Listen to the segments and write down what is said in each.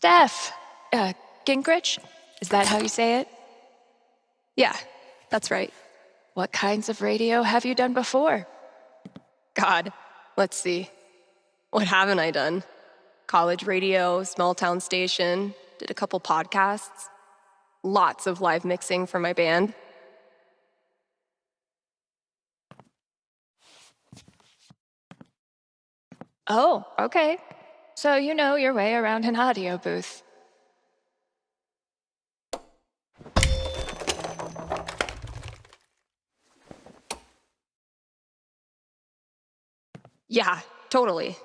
Steph, Gingrich? Is that how you say it? Yeah, that's right. What kinds of radio have you done before? God, let's see. What haven't I done? College radio, small town station, did a couple podcasts, lots of live mixing for my band. Oh, okay. So you know your way around an audio booth. Yeah, totally.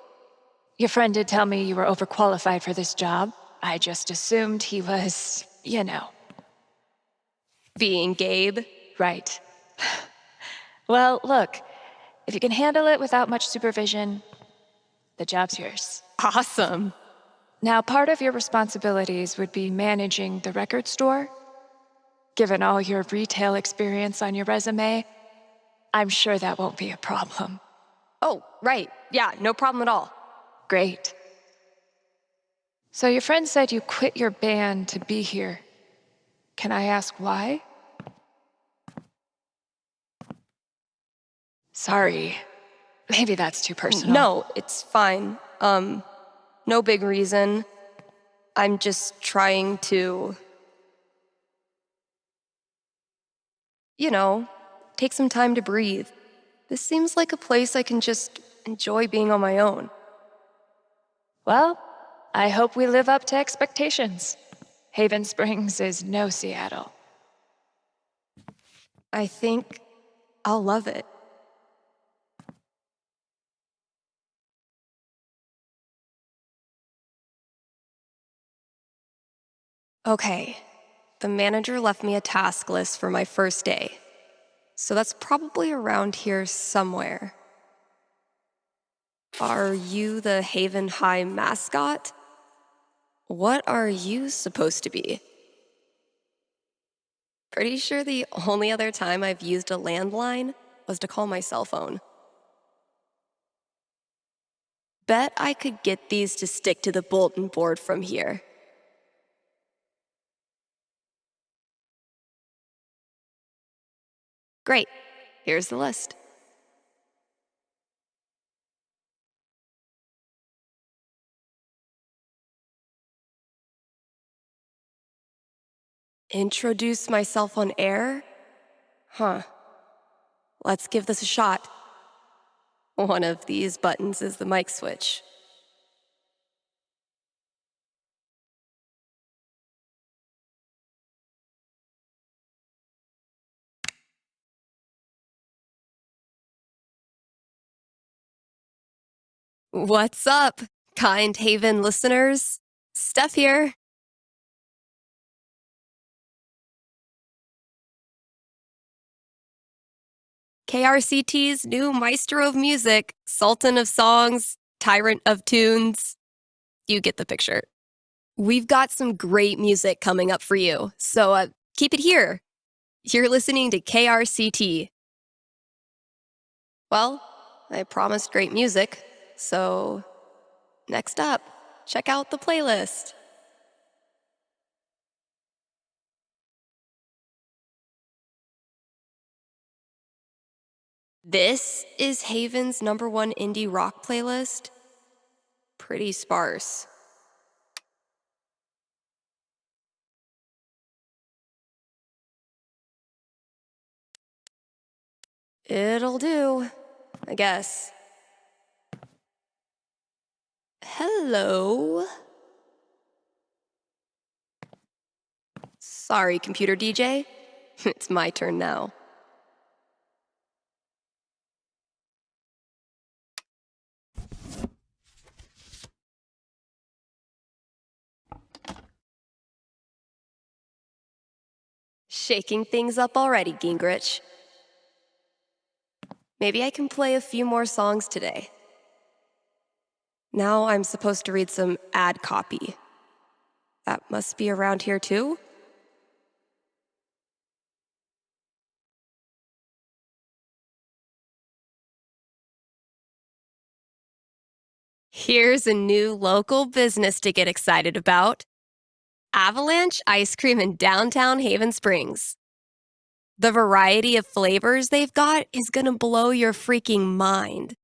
Your friend did tell me you were overqualified for this job. I just assumed he was, Being Gabe. right. Well, look, if you can handle it without much supervision, the job's yours. Awesome. Now, part of your responsibilities would be managing the record store. Given all your retail experience on your resume, I'm sure that won't be a problem. Oh, right. Yeah, no problem at all. Great. So your friend said you quit your band to be here. Can I ask why? Sorry. Maybe that's too personal. No, it's fine. No big reason. I'm just trying to, take some time to breathe. This seems like a place I can just enjoy being on my own. Well, I hope we live up to expectations. Haven Springs is no Seattle. I think I'll love it. Okay, the manager left me a task list for my first day. So that's probably around here somewhere. Are you the Haven High mascot? What are you supposed to be? Pretty sure the only other time I've used a landline was to call my cell phone. Bet I could get these to stick to the bulletin board from here. Great, here's the list. Introduce myself on air? Huh. Let's give this a shot. One of these buttons is the mic switch. What's up, kind Haven listeners? Steph here. KRCT's new maestro of music, sultan of songs, tyrant of tunes. You get the picture. We've got some great music coming up for you, so keep it here. You're listening to KRCT. Well, I promised great music, so next up, check out the playlist. This is Haven's #1 indie rock playlist. Pretty sparse. It'll do, I guess. Hello? Sorry, computer DJ. It's my turn now. Shaking things up already, Gingrich. Maybe I can play a few more songs today. Now I'm supposed to read some ad copy. That must be around here too? Here's a new local business to get excited about. Avalanche Ice Cream in downtown Haven Springs. The variety of flavors they've got is gonna blow your freaking mind.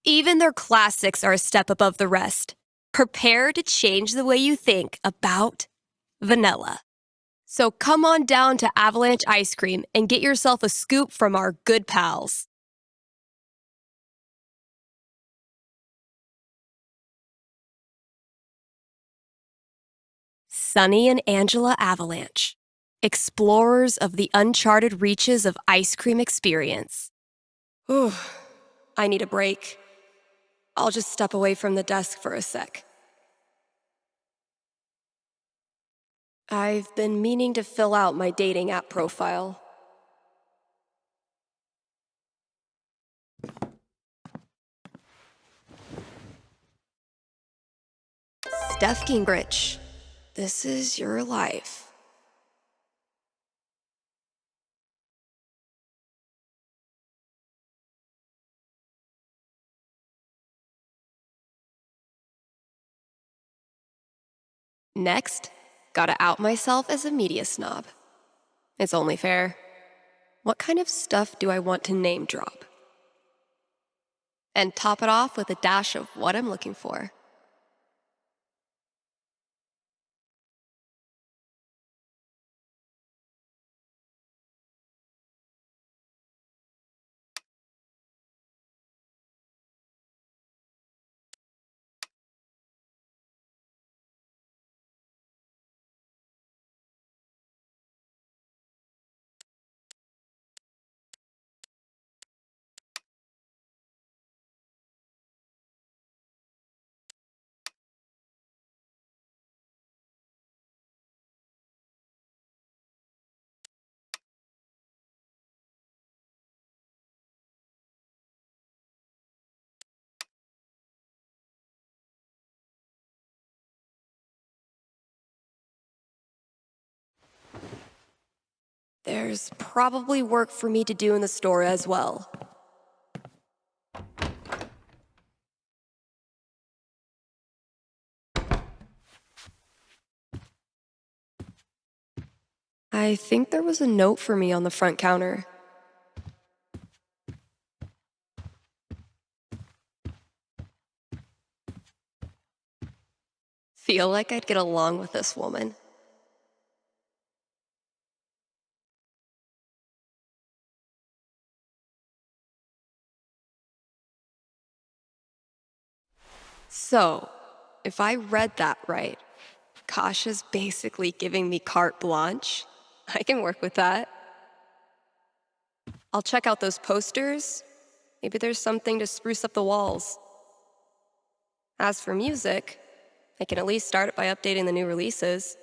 Even their classics are a step above the rest. Prepare to change the way you think about vanilla. So come on down to Avalanche Ice Cream and get yourself a scoop from our good pals. Sunny and Angela Avalanche, explorers of the uncharted reaches of ice cream experience. Ooh, I need a break. I'll just step away from the desk for a sec. I've been meaning to fill out my dating app profile. Steph Gingrich, this is your life. Next, gotta out myself as a media snob. It's only fair. What kind of stuff do I want to name drop? And top it off with a dash of what I'm looking for. There's probably work for me to do in the store as well. I think there was a note for me on the front counter. Feel like I'd get along with this woman. So, if I read that right, Kasha's basically giving me carte blanche. I can work with that. I'll check out those posters. Maybe there's something to spruce up the walls. As for music, I can at least start it by updating the new releases.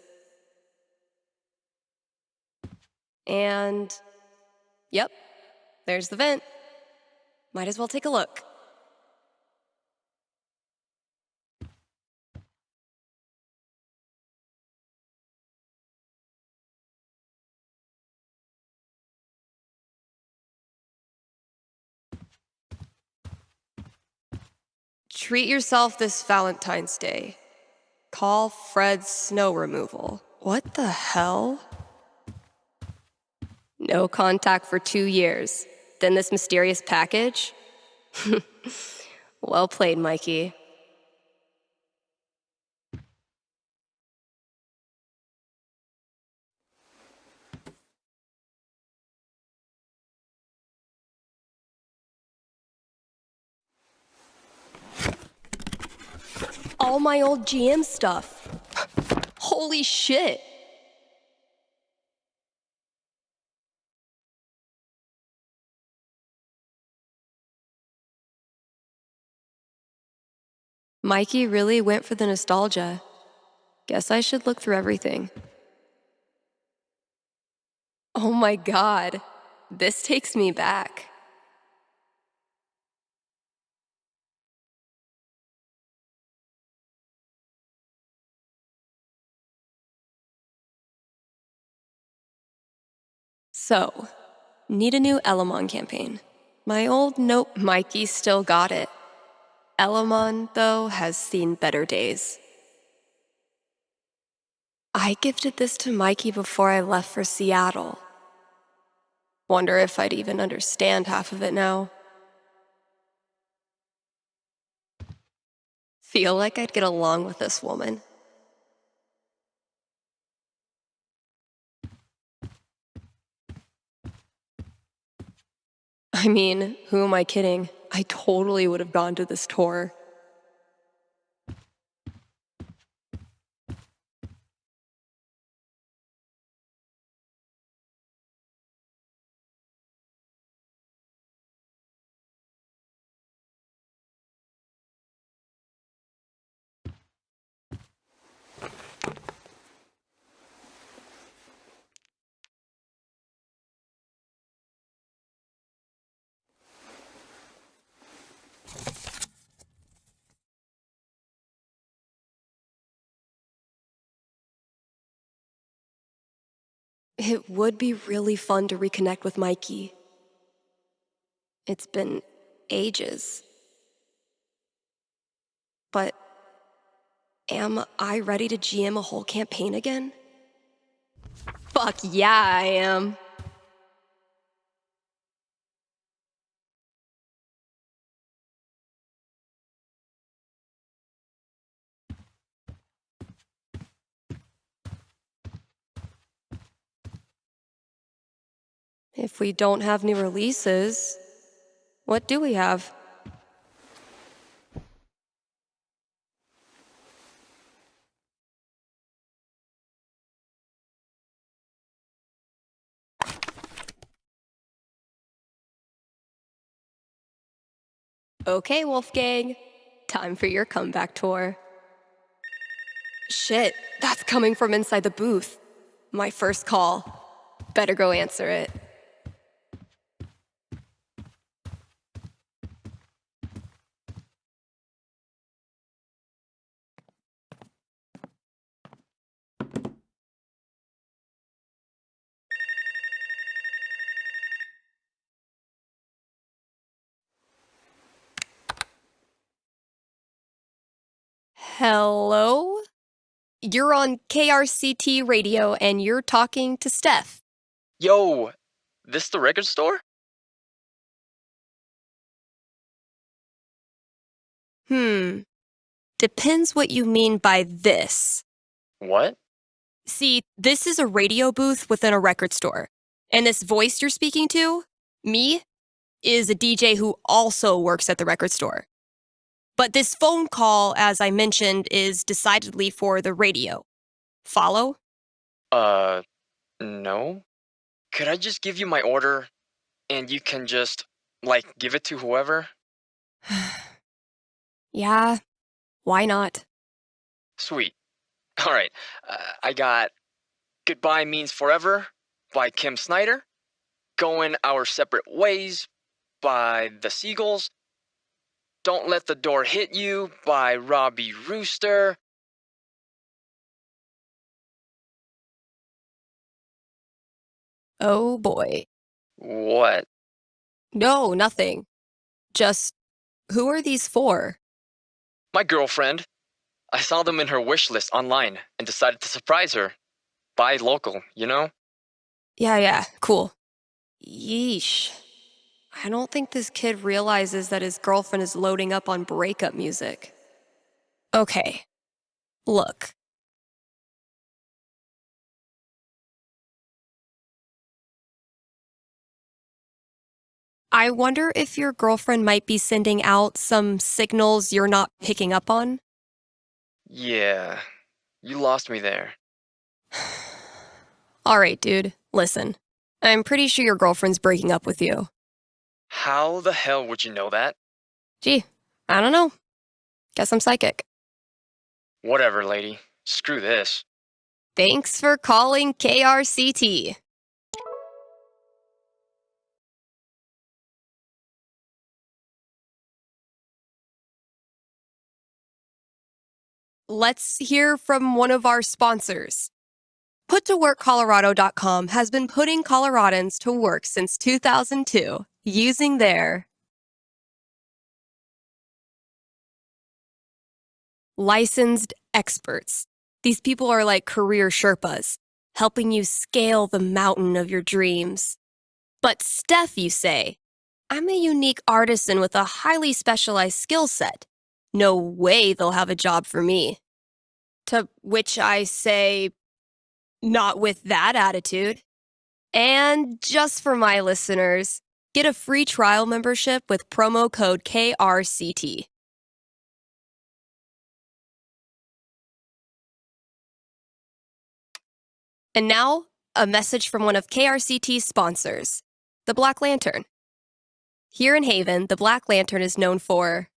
And, yep, there's the vent. Might as well take a look. Treat yourself this Valentine's Day. Call Fred's snow removal. What the hell? No contact for 2 years. Then this mysterious package? Well played, Mikey. All my old GM stuff. Holy shit. Mikey really went for the nostalgia. Guess I should look through everything. Oh my god, this takes me back. So, Need a new Elamon campaign. My old Nope Mikey still got it. Elamon, though, has seen better days. I gifted this to Mikey before I left for Seattle. Wonder if I'd even understand half of it now. Feel like I'd get along with this woman. I mean, who am I kidding? I totally would have gone to this tour. It would be really fun to reconnect with Mikey. It's been ages. But am I ready to GM a whole campaign again? Fuck yeah, I am. If we don't have new releases, what do we have? Okay, Wolfgang. Time for your comeback tour. Shit, that's coming from inside the booth. My first call. Better go answer it. Hello? You're on KRCT radio and you're talking to Steph. Yo, this the record store? Depends what you mean by this. What? See, this is a radio booth within a record store. And this voice you're speaking to, me, is a DJ who also works at the record store. But this phone call, as I mentioned, is decidedly for the radio. Follow? No. Could I just give you my order and you can just, like, give it to whoever? Yeah, why not? Sweet. Alright, I got Goodbye Means Forever by Kim Snyder, Going Our Separate Ways by The Seagulls, Don't Let the Door Hit You by Robbie Rooster. Oh boy. What? No, nothing. Just, who are these for? My girlfriend. I saw them in her wish list online and decided to surprise her. Buy local, you know? Yeah, cool. Yeesh. I don't think this kid realizes that his girlfriend is loading up on breakup music. Okay, look. I wonder if your girlfriend might be sending out some signals you're not picking up on. Yeah, you lost me there. All right, dude, listen. I'm pretty sure your girlfriend's breaking up with you. How the hell would you know that? Gee, I don't know. Guess I'm psychic. Whatever, lady. Screw this. Thanks for calling KRCT. Let's hear from one of our sponsors. Put PutToWorkColorado.com has been putting Coloradans to work since 2002 using their licensed experts. These people are like career Sherpas, helping you scale the mountain of your dreams. But Steph, you say, I'm a unique artisan with a highly specialized skill set. No way they'll have a job for me. To which I say, not with that attitude. And just for my listeners, get a free trial membership with promo code KRCT. And now, a message from one of KRCT's sponsors, the Black Lantern. Here in Haven, the Black Lantern is known for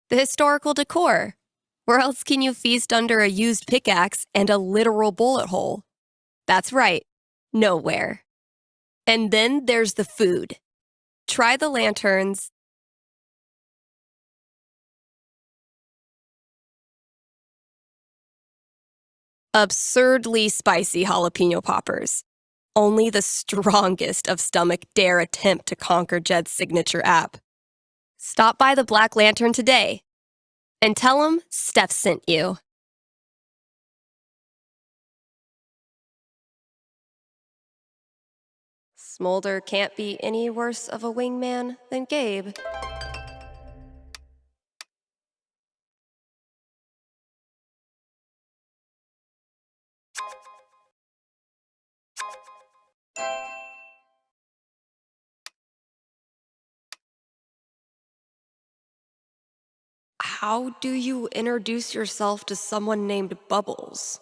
the historical decor. Where else can you feast under a used pickaxe and a literal bullet hole? That's right, nowhere. And then there's the food. Try the lanterns, absurdly spicy jalapeno poppers. Only the strongest of stomach dare attempt to conquer Jed's signature app. Stop by the Black Lantern today and tell them Steph sent you. Smolder can't be any worse of a wingman than Gabe. How do you introduce yourself to someone named Bubbles?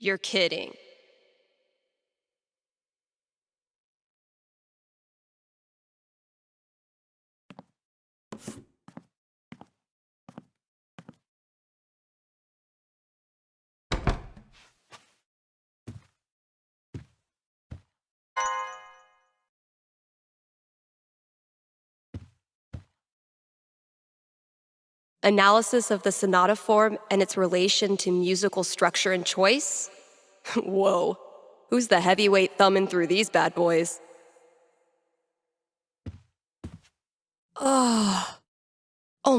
You're kidding. Analysis of the sonata form and its relation to musical structure and choice? Whoa, who's the heavyweight thumbing through these bad boys? Oh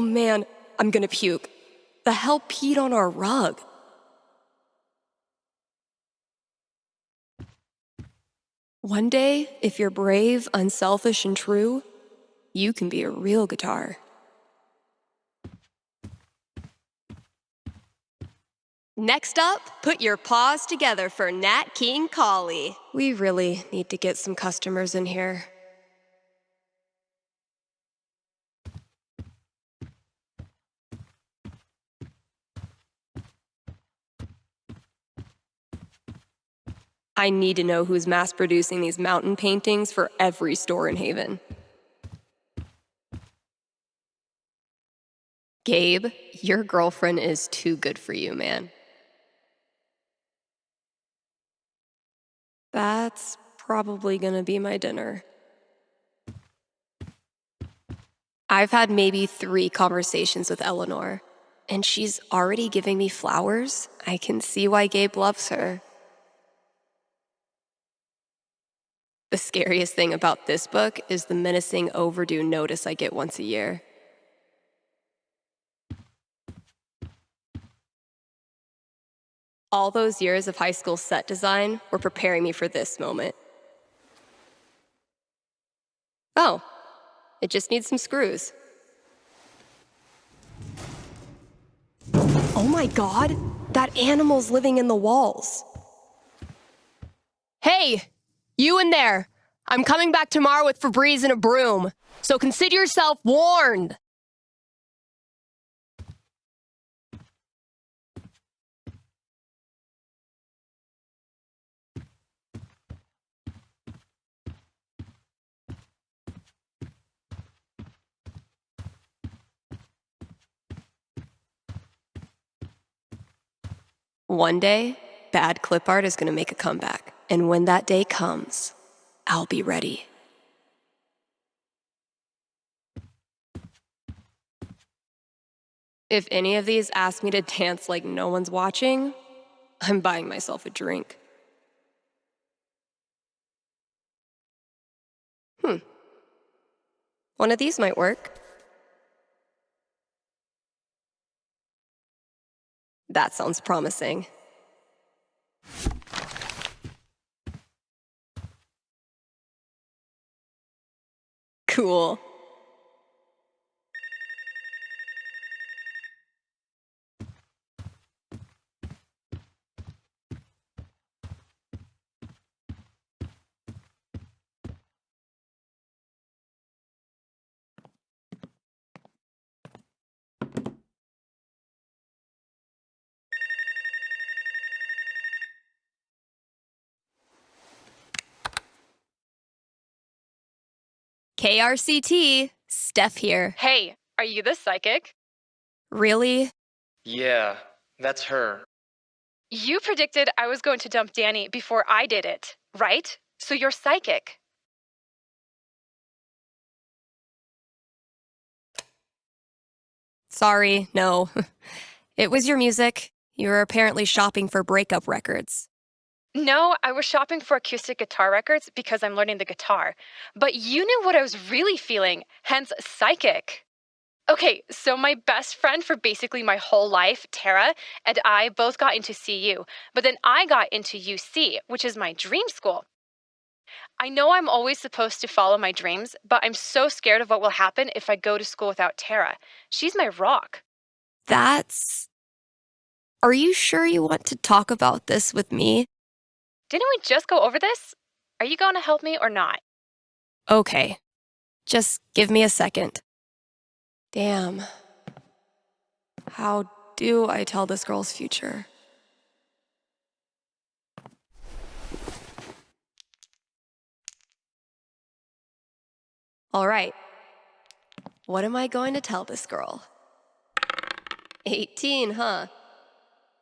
man, I'm gonna puke. The hell peed on our rug? One day, if you're brave, unselfish, and true, you can be a real guitar. Next up, put your paws together for Nat King Collie. We really need to get some customers in here. I need to know who's mass producing these mountain paintings for every store in Haven. Gabe, your girlfriend is too good for you, man. That's probably gonna be my dinner. I've had maybe 3 conversations with Eleanor, and she's already giving me flowers. I can see why Gabe loves her. The scariest thing about this book is the menacing overdue notice I get once a year. All those years of high school set design were preparing me for this moment. Oh, it just needs some screws. Oh my god, that animal's living in the walls. Hey, you in there! I'm coming back tomorrow with Febreze and a broom, so consider yourself warned! One day, bad clip art is going to make a comeback. And when that day comes, I'll be ready. If any of these ask me to dance like no one's watching, I'm buying myself a drink. One of these might work. That sounds promising. Cool. KRCT, Steph here. Hey, are you the psychic? Really? Yeah, that's her. You predicted I was going to dump Danny before I did it, right? So you're psychic. Sorry, no. It was your music. You were apparently shopping for breakup records. No, I was shopping for acoustic guitar records because I'm learning the guitar. But you knew what I was really feeling, hence psychic. Okay, so my best friend for basically my whole life, Tara, and I both got into CU, but then I got into UC, which is my dream school. I know I'm always supposed to follow my dreams, but I'm so scared of what will happen if I go to school without Tara. She's my rock. That's... Are you sure you want to talk about this with me? Didn't we just go over this? Are you going to help me or not? Okay. Just give me a second. Damn. How do I tell this girl's future? All right. What am I going to tell this girl? 18, huh?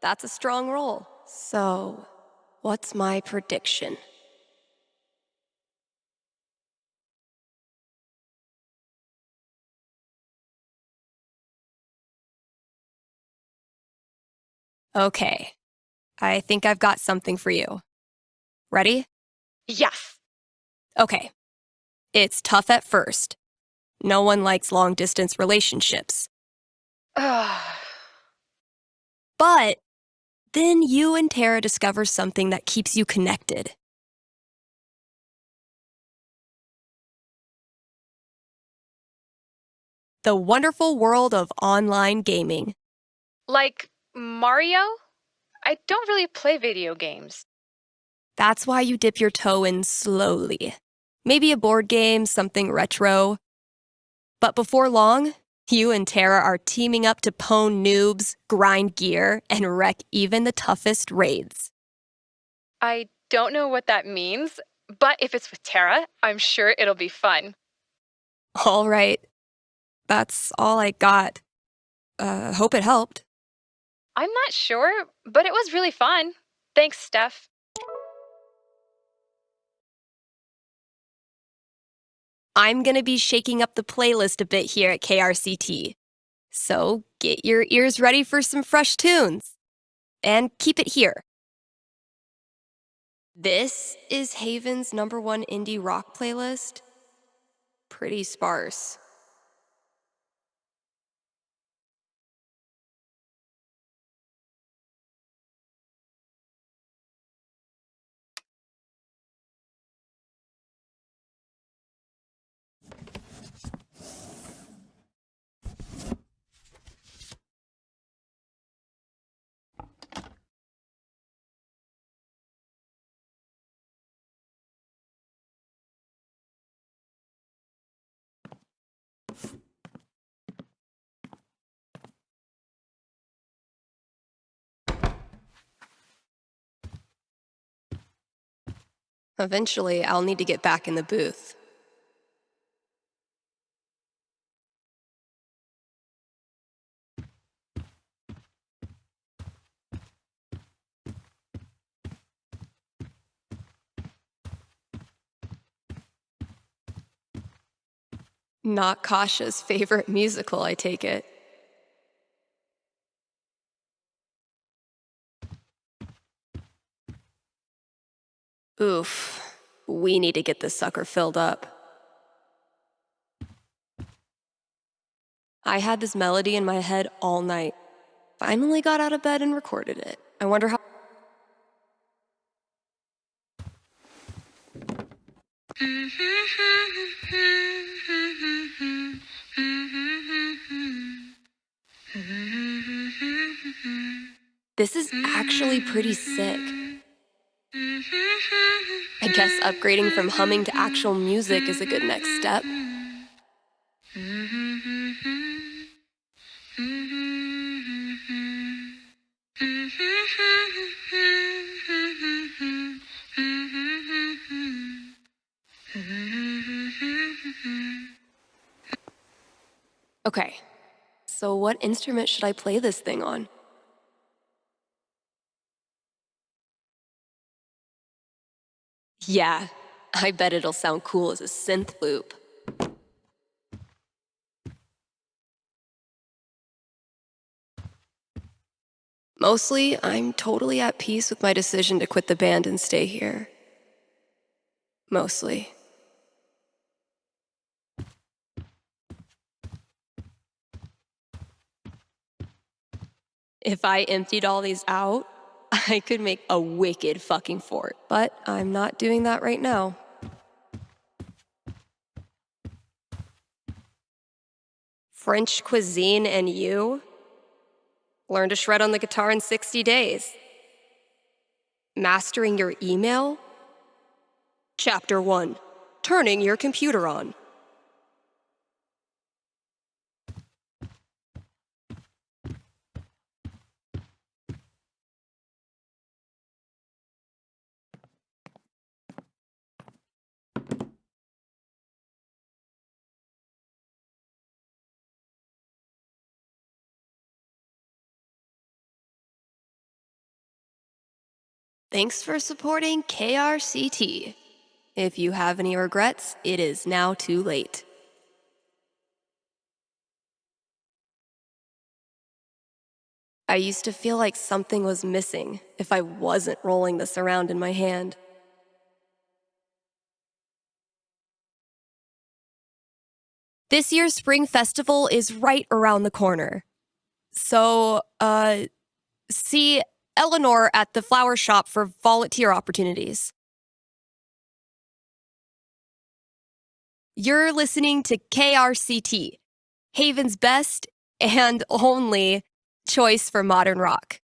That's a strong roll. So, what's my prediction? Okay. I think I've got something for you. Ready? Yes. Okay. It's tough at first. No one likes long-distance relationships. Ugh. But then you and Tara discover something that keeps you connected. The wonderful world of online gaming. Like Mario? I don't really play video games. That's why you dip your toe in slowly. Maybe a board game, something retro. But before long, you and Tara are teaming up to pwn noobs, grind gear, and wreck even the toughest raids. I don't know what that means, but if it's with Tara, I'm sure it'll be fun. All right. That's all I got. Hope it helped. I'm not sure, but it was really fun. Thanks, Steph. I'm gonna be shaking up the playlist a bit here at KRCT. So get your ears ready for some fresh tunes. And keep it here. This is Haven's #1 indie rock playlist. Pretty sparse. Eventually, I'll need to get back in the booth. Not Kasha's favorite musical, I take it. Oof. We need to get this sucker filled up. I had this melody in my head all night. Finally got out of bed and recorded it. I wonder how. This is actually pretty sick. I guess upgrading from humming to actual music is a good next step. Okay, so what instrument should I play this thing on? Yeah, I bet it'll sound cool as a synth loop. Mostly, I'm totally at peace with my decision to quit the band and stay here. Mostly. If I emptied all these out, I could make a wicked fucking fort. But I'm not doing that right now. French cuisine and you? Learn to shred on the guitar in 60 days. Mastering your email? Chapter 1. Turning your computer on. Thanks for supporting KRCT. If you have any regrets, it is now too late. I used to feel like something was missing if I wasn't rolling this around in my hand. This year's Spring Festival is right around the corner. So, see Eleanor at the flower shop for volunteer opportunities. You're listening to KRCT, Haven's best and only choice for modern rock.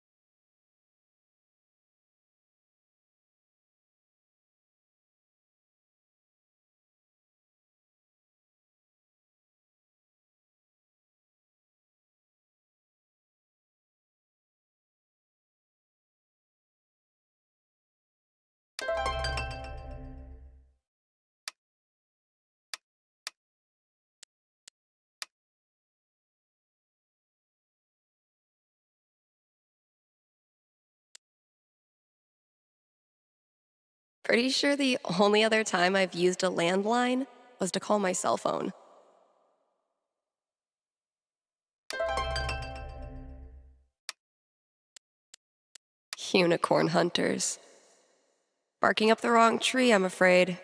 Pretty sure the only other time I've used a landline was to call my cell phone. Unicorn hunters. Barking up the wrong tree, I'm afraid.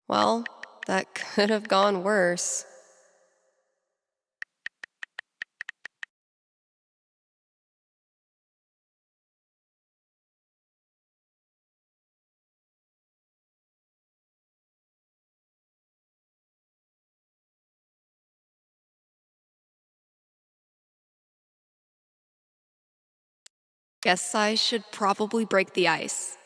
Well, that could have gone worse. Guess I should probably break the ice.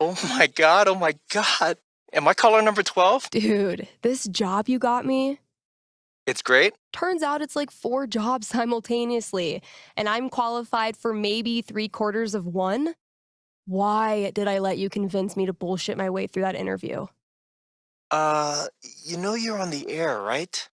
Oh my god, oh my god. Am I caller number 12? Dude, this job you got me, It's great. turns out it's like 4 jobs simultaneously, and I'm qualified for maybe 3/4 of one? Why did I let you convince me to bullshit my way through that interview? You know you're on the air, right?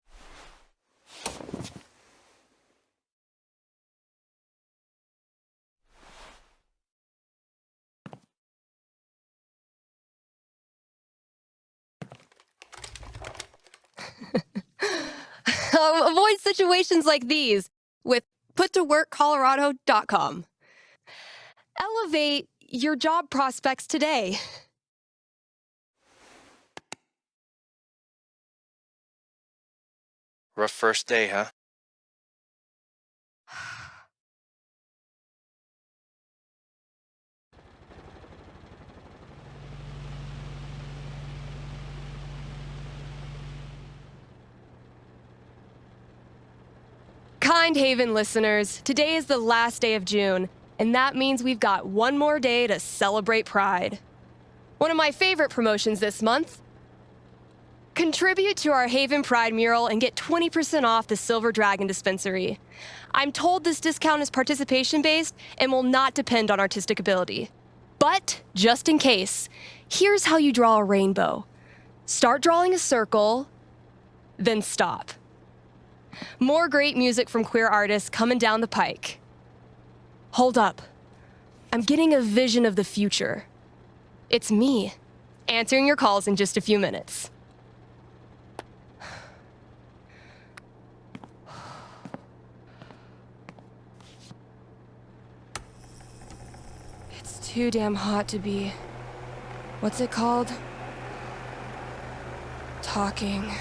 Avoid situations like these with puttoworkcolorado.com. Elevate your job prospects today. Rough first day, huh? Kind Haven listeners, today is the last day of June, and that means we've got one more day to celebrate Pride. One of my favorite promotions this month. Contribute to our Haven Pride mural and get 20% off the Silver Dragon dispensary. I'm told this discount is participation-based and will not depend on artistic ability. But, just in case, here's how you draw a rainbow. Start drawing a circle, then stop. More great music from queer artists coming down the pike. Hold up. I'm getting a vision of the future. It's me, answering your calls in just a few minutes. It's too damn hot to be... what's it called? Talking.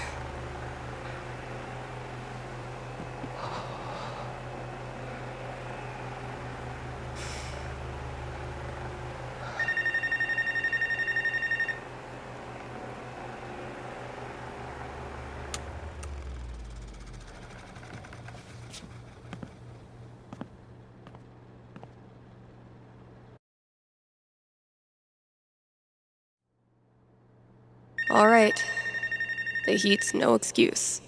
All right. The heat's no excuse.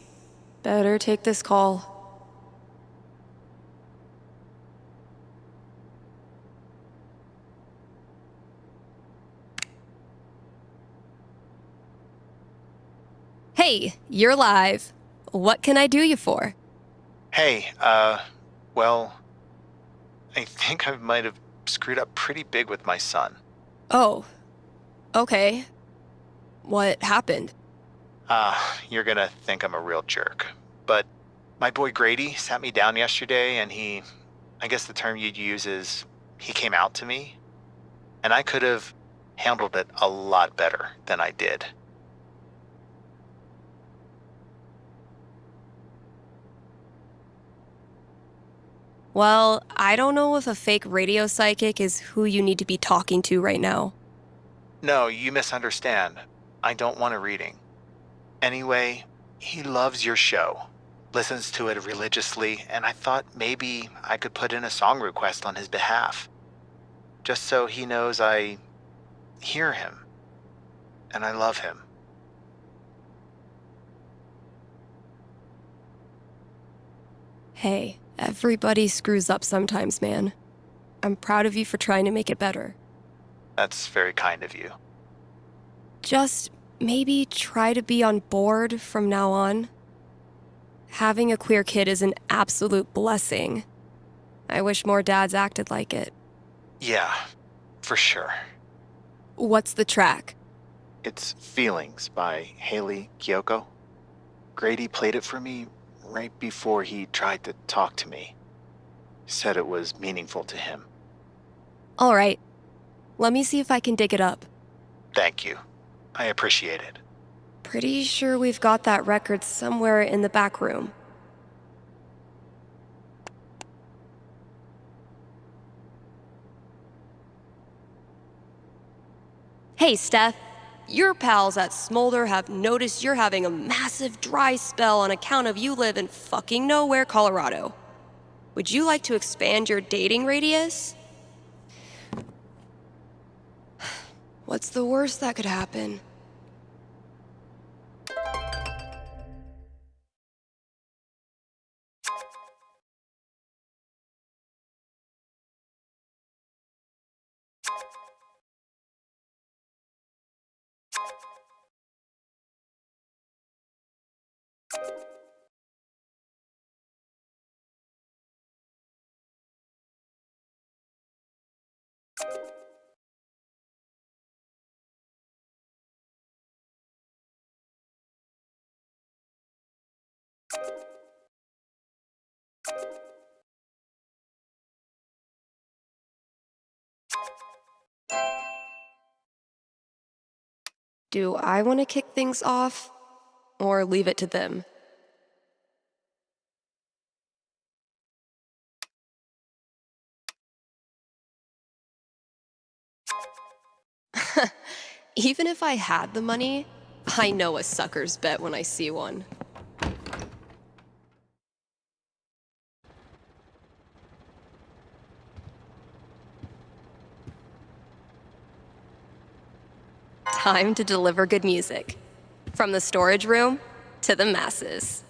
Better take this call. Hey, you're live. What can I do you for? Hey, well, I think I might have screwed up pretty big with my son. Oh, okay. What happened? You're gonna think I'm a real jerk. But my boy Grady sat me down yesterday and I guess the term you'd use is, he came out to me. And I could have handled it a lot better than I did. Well, I don't know if a fake radio psychic is who you need to be talking to right now. No, you misunderstand. I don't want a reading. Anyway, he loves your show, listens to it religiously, and I thought maybe I could put in a song request on his behalf. Just so he knows I hear him and I love him. Hey, everybody screws up sometimes, man. I'm proud of you for trying to make it better. That's very kind of you. Just maybe try to be on board from now on. Having a queer kid is an absolute blessing. I wish more dads acted like it. Yeah, for sure. What's the track? It's Feelings by Haley Kiyoko. Grady played it for me right before he tried to talk to me. Said it was meaningful to him. All right. Let me see if I can dig it up. Thank you. I appreciate it. Pretty sure we've got that record somewhere in the back room. Hey, Steph. Your pals at Smolder have noticed you're having a massive dry spell on account of you live in fucking nowhere, Colorado. Would you like to expand your dating radius? What's the worst that could happen? Do I want to kick things off, or leave it to them? Even if I had the money, I know a sucker's bet when I see one. Time to deliver good music. From the storage room to the masses.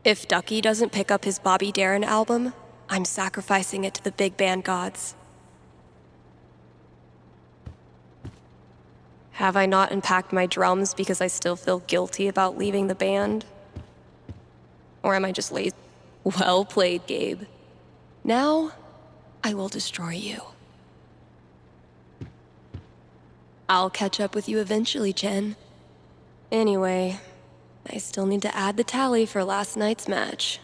If Ducky doesn't pick up his Bobby Darin album, I'm sacrificing it to the big band gods. Have I not unpacked my drums because I still feel guilty about leaving the band? Or am I just lazy? Well played, Gabe. Now, I will destroy you. I'll catch up with you eventually, Chen. Anyway, I still need to add the tally for last night's match.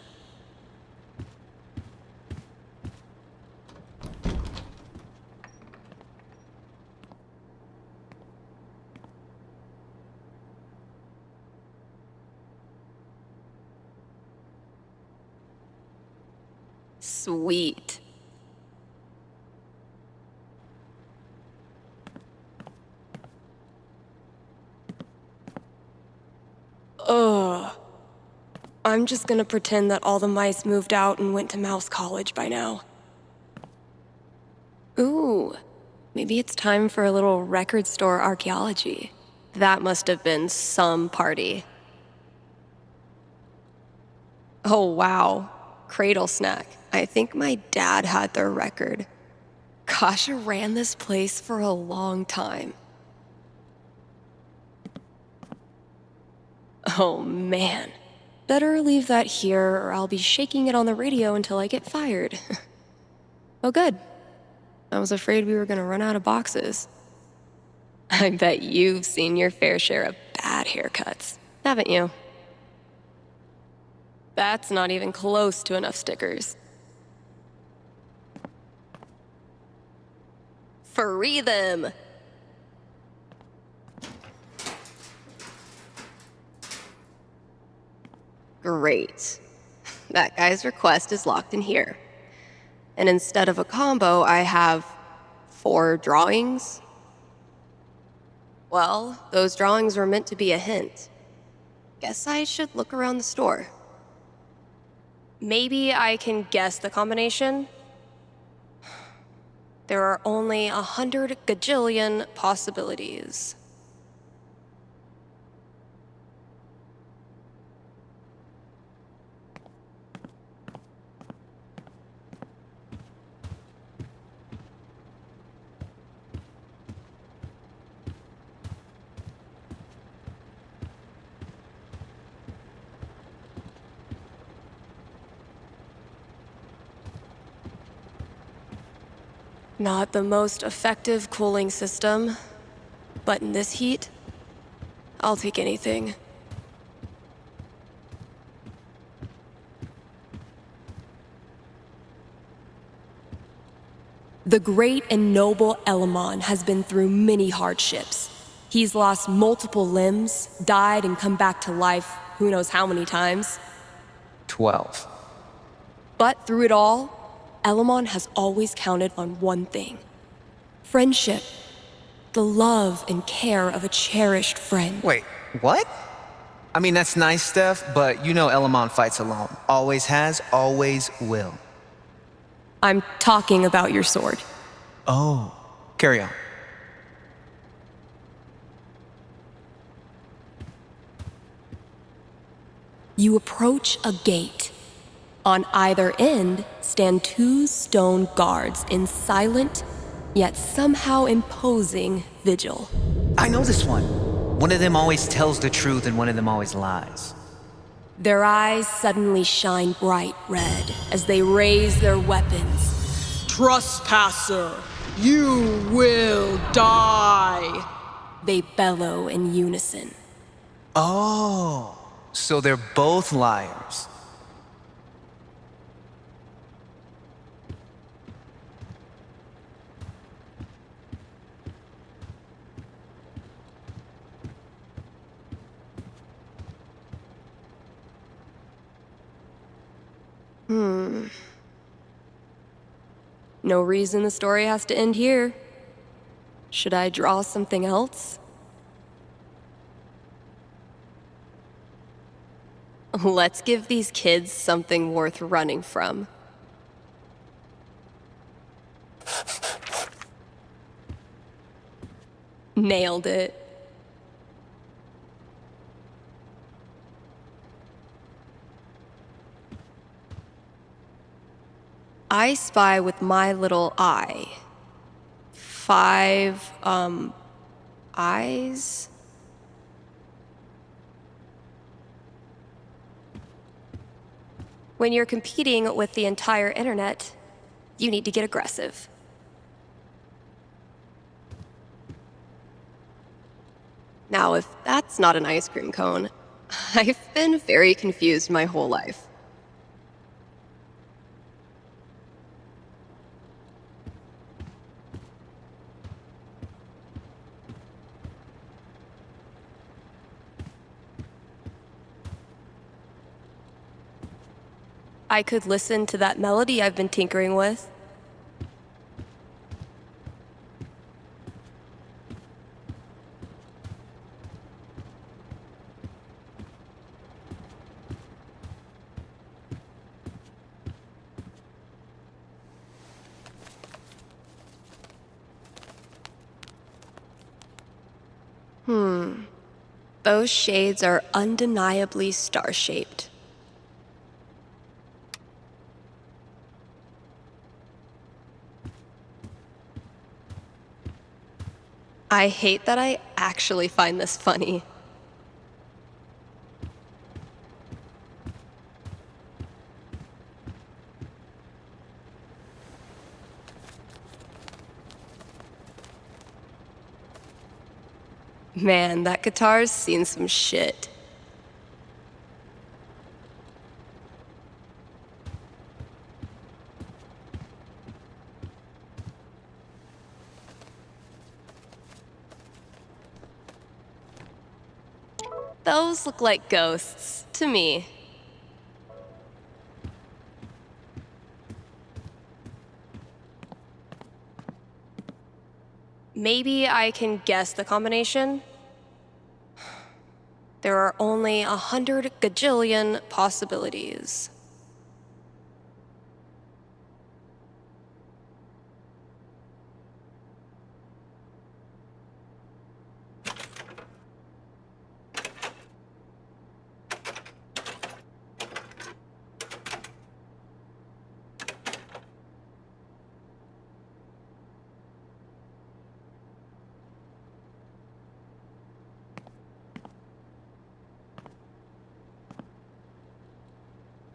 Sweet. Ugh. I'm just gonna pretend that all the mice moved out and went to Mouse College by now. Ooh, Maybe it's time for a little record store archaeology. That must have been some party. Oh, wow. Cradle Snack. I think my dad had their record. Kasha ran this place for a long time. Oh, man. Better leave that here or I'll be shaking it on the radio until I get fired. Oh, good. I was afraid we were gonna run out of boxes. I bet you've seen your fair share of bad haircuts, haven't you? That's not even close to enough stickers. Free them! Great. That guy's request is locked in here. And instead of a combo, I have 4 drawings. Well, those drawings were meant to be a hint. Guess I should look around the store. Maybe I can guess the combination? There are only 100 gajillion possibilities. Not the most effective cooling system, but in this heat, I'll take anything. The great and noble Elamon has been through many hardships. He's lost multiple limbs, died and come back to life who knows how many times. 12. But through it all, Elamon has always counted on one thing: friendship. The love and care of a cherished friend. Wait, what? I mean, that's nice, Steph, but you know Elamon fights alone. Always has, always will. I'm talking about your sword. Oh, carry on. You approach a gate. On either end stand 2 stone guards in silent, yet somehow imposing vigil. I know this one. One of them always tells the truth and one of them always lies. Their eyes suddenly shine bright red as they raise their weapons. Trespasser, you will die! They bellow in unison. Oh, so they're both liars. No reason the story has to end here. Should I draw something else? Let's give these kids something worth running from. Nailed it. I spy with my little eye. 5, eyes? When you're competing with the entire internet, you need to get aggressive. Now, if that's not an ice cream cone, I've been very confused my whole life. I could listen to that melody I've been tinkering with. Those shades are undeniably star-shaped. I hate that I actually find this funny. Man, that guitar's seen some shit. Those look like ghosts to me. Maybe I can guess the combination? There are only 100 gajillion possibilities.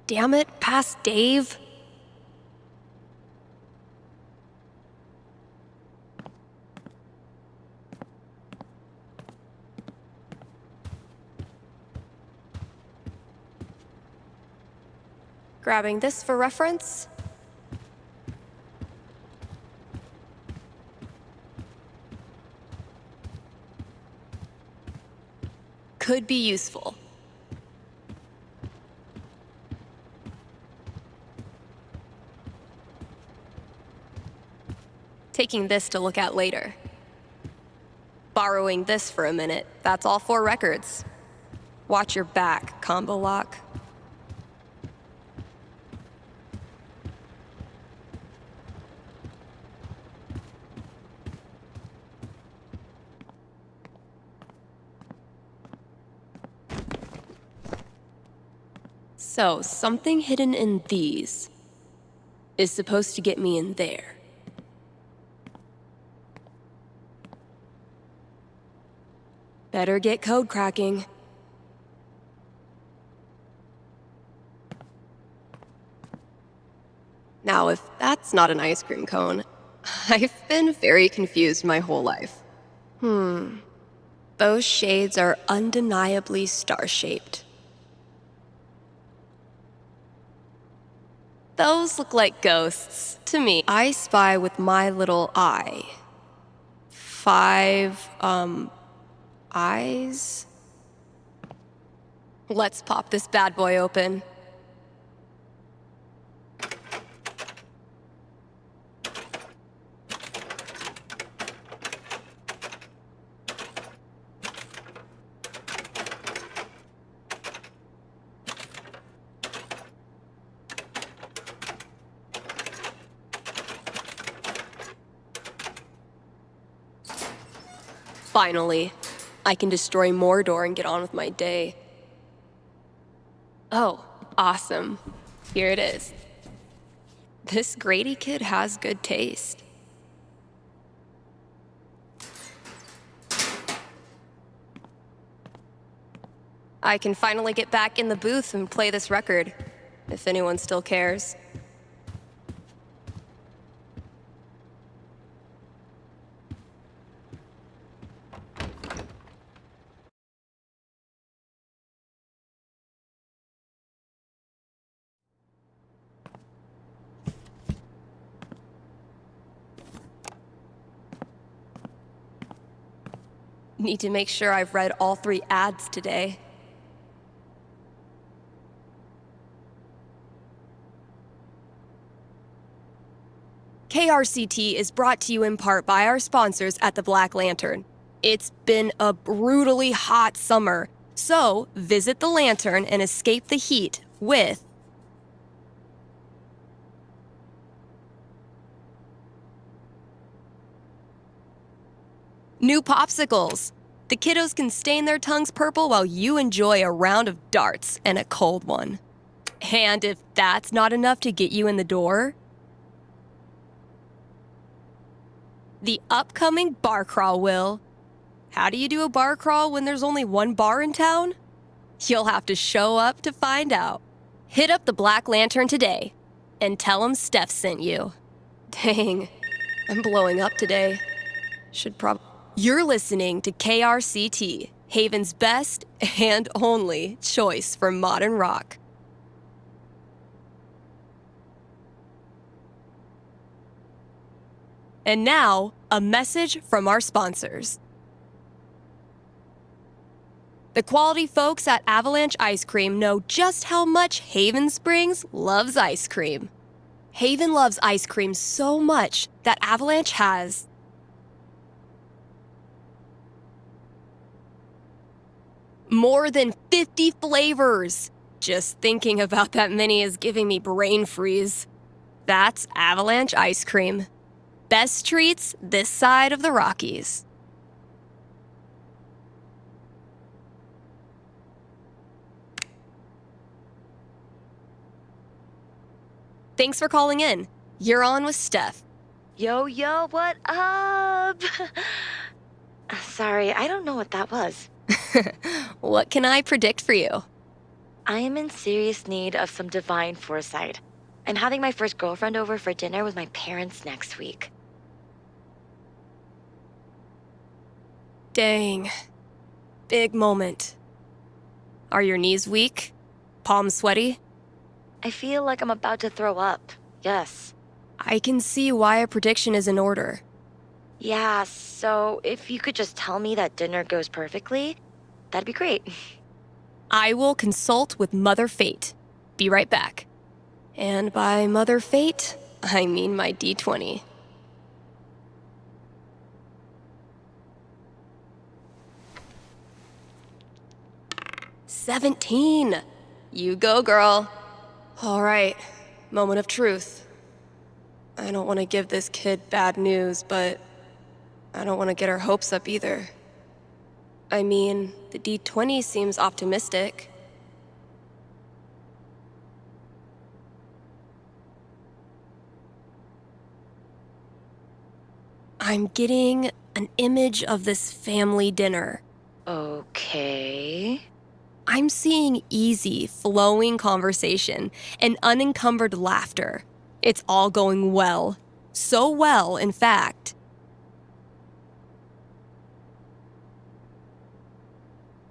Damn it, past Dave. Grabbing this for reference. Could be useful. Taking this to look at later. Borrowing this for a minute. That's all 4 records. Watch your back, combo lock. So, something hidden in these is supposed to get me in there. Better get code cracking. Now, if that's not an ice cream cone, I've been very confused my whole life. Those shades are undeniably star-shaped. Those look like ghosts to me. I spy with my little eye. 5, eyes? Let's pop this bad boy open. Finally, I can destroy Mordor and get on with my day. Oh, awesome. Here it is. This Grady kid has good taste. I can finally get back in the booth and play this record, if anyone still cares. Need to make sure I've read all 3 ads today. KRCT is brought to you in part by our sponsors at the Black Lantern. It's been a brutally hot summer, so visit the Lantern and escape the heat with new popsicles. The kiddos can stain their tongues purple while you enjoy a round of darts and a cold one. And if that's not enough to get you in the door, the upcoming bar crawl will. How do you do a bar crawl when there's only one bar in town? You'll have to show up to find out. Hit up the Black Lantern today and tell them Steph sent you. Dang, I'm blowing up today. You're listening to KRCT, Haven's best and only choice for modern rock. And now, a message from our sponsors. The quality folks at Avalanche Ice Cream know just how much Haven Springs loves ice cream. Haven loves ice cream so much that Avalanche has more than 50 flavors. Just thinking about that many is giving me brain freeze. That's Avalanche Ice Cream. Best treats this side of the Rockies. Thanks for calling in. You're on with Steph. Yo, what up? Sorry, I don't know what that was. What can I predict for you? I am in serious need of some divine foresight. I'm having my first girlfriend over for dinner with my parents next week. Dang. Big moment. Are your knees weak? Palms sweaty? I feel like I'm about to throw up. Yes. I can see why a prediction is in order. Yeah, so if you could just tell me that dinner goes perfectly, that'd be great. I will consult with Mother Fate. Be right back. And by Mother Fate, I mean my D20. $17. You go, girl. All right, moment of truth. I don't want to give this kid bad news, but I don't want to get her hopes up either. I mean, the D20 seems optimistic. I'm getting an image of this family dinner. Okay. I'm seeing easy, flowing conversation and unencumbered laughter. It's all going well. So well, in fact.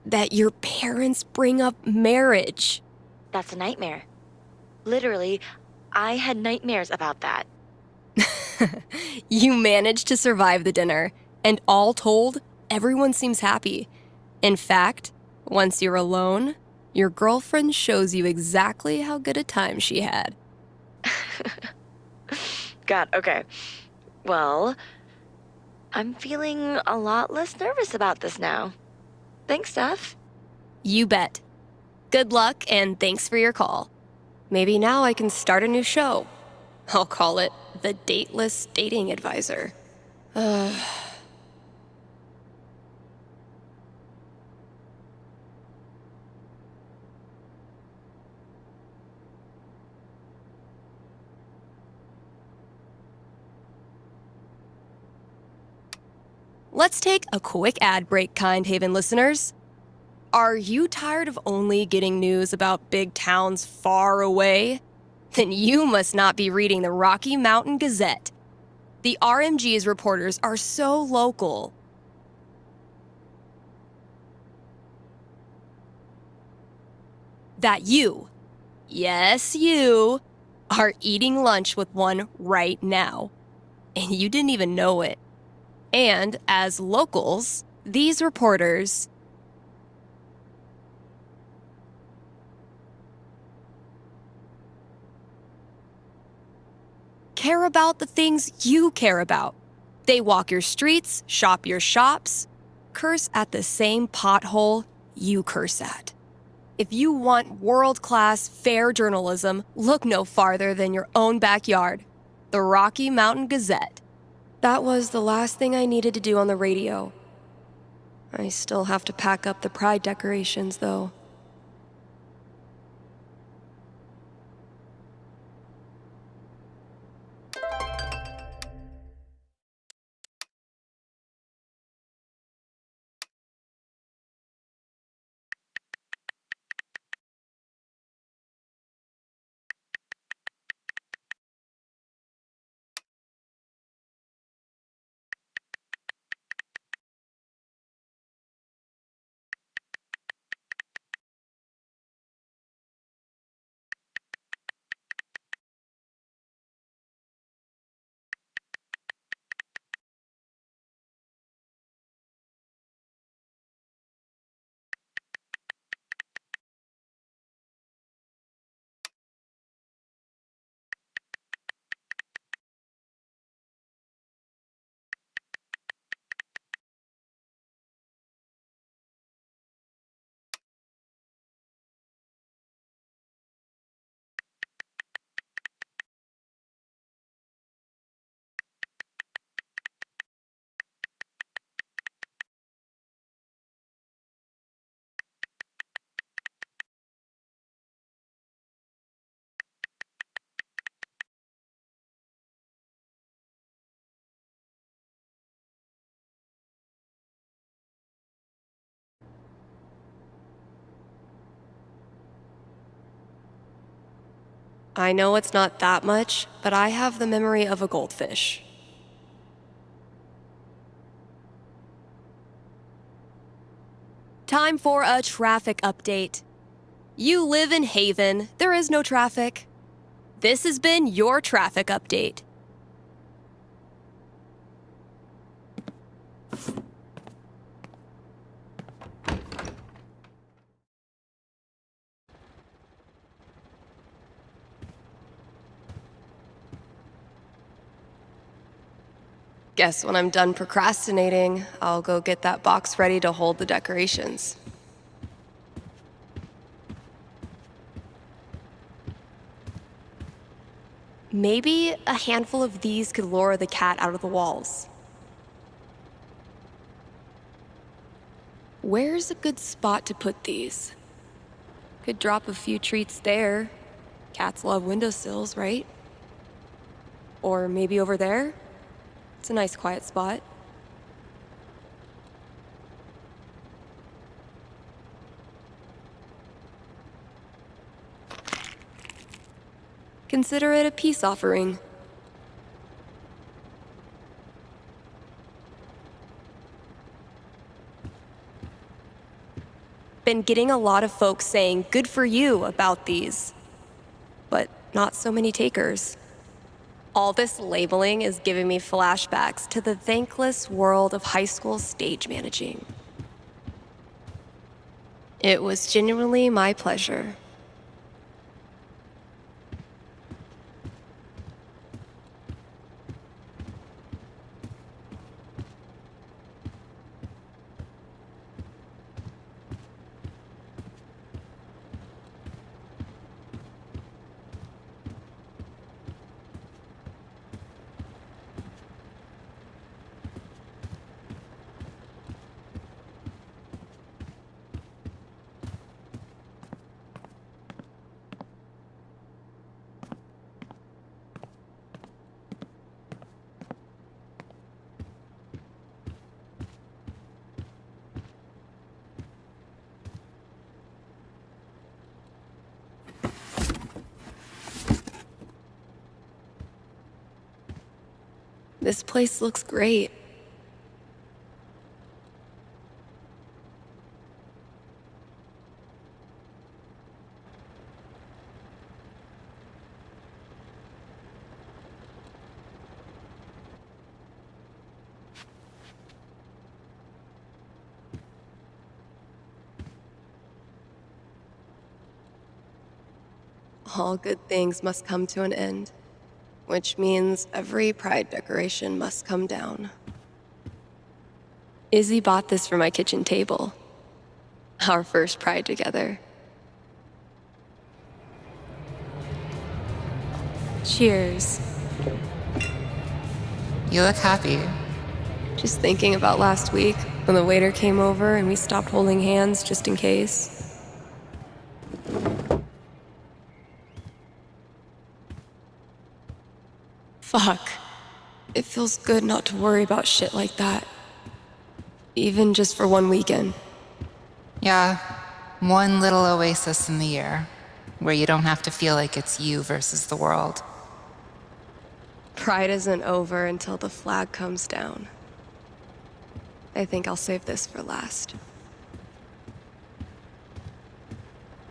That your parents bring up marriage. That's a nightmare. Literally, I had nightmares about that. You managed to survive the dinner, and all told, everyone seems happy. In fact, once you're alone, your girlfriend shows you exactly how good a time she had. God, okay. Well, I'm feeling a lot less nervous about this now. Thanks, Steph. You bet. Good luck, and thanks for your call. Maybe now I can start a new show. I'll call it The Dateless Dating Advisor. Let's take a quick ad break, Kind Haven listeners. Are you tired of only getting news about big towns far away? Then you must not be reading the Rocky Mountain Gazette. The RMG's reporters are so local that you, yes you, are eating lunch with one right now. And you didn't even know it. And as locals, these reporters care about the things you care about. They walk your streets, shop your shops, curse at the same pothole you curse at. If you want world-class, fair journalism, look no farther than your own backyard. The Rocky Mountain Gazette. That was the last thing I needed to do on the radio. I still have to pack up the pride decorations, though. I know it's not that much, but I have the memory of a goldfish. Time for a traffic update. You live in Haven. There is no traffic. This has been your traffic update. Guess when I'm done procrastinating, I'll go get that box ready to hold the decorations. Maybe a handful of these could lure the cat out of the walls. Where's a good spot to put these? Could drop a few treats there. Cats love windowsills, right? Or maybe over there? It's a nice quiet spot. Consider it a peace offering. Been getting a lot of folks saying good for you about these, but not so many takers. All this labeling is giving me flashbacks to the thankless world of high school stage managing. It was genuinely my pleasure. This place looks great. All good things must come to an end, which means every pride decoration must come down. Izzy bought this for my kitchen table. Our first pride together. Cheers. You look happy. Just thinking about last week when the waiter came over and we stopped holding hands just in case. Fuck. It feels good not to worry about shit like that. Even just for one weekend. Yeah, one little oasis in the year, where you don't have to feel like it's you versus the world. Pride isn't over until the flag comes down. I think I'll save this for last.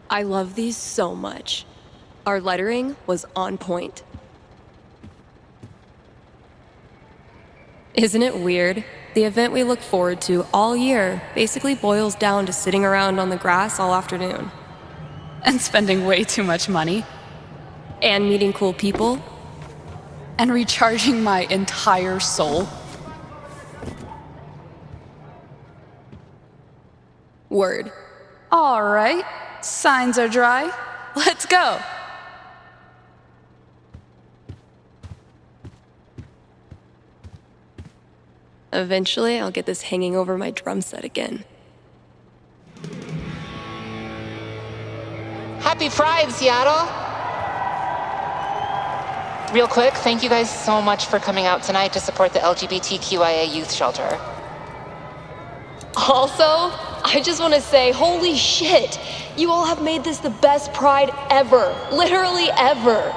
I love these so much. Our lettering was on point. Isn't it weird? The event we look forward to all year basically boils down to sitting around on the grass all afternoon. And spending way too much money. And meeting cool people. And recharging my entire soul. Word. All right, signs are dry. Let's go. Eventually, I'll get this hanging over my drum set again. Happy Pride, Seattle! Real quick, thank you guys so much for coming out tonight to support the LGBTQIA youth shelter. Also, I just want to say, holy shit! You all have made this the best Pride ever. Literally ever.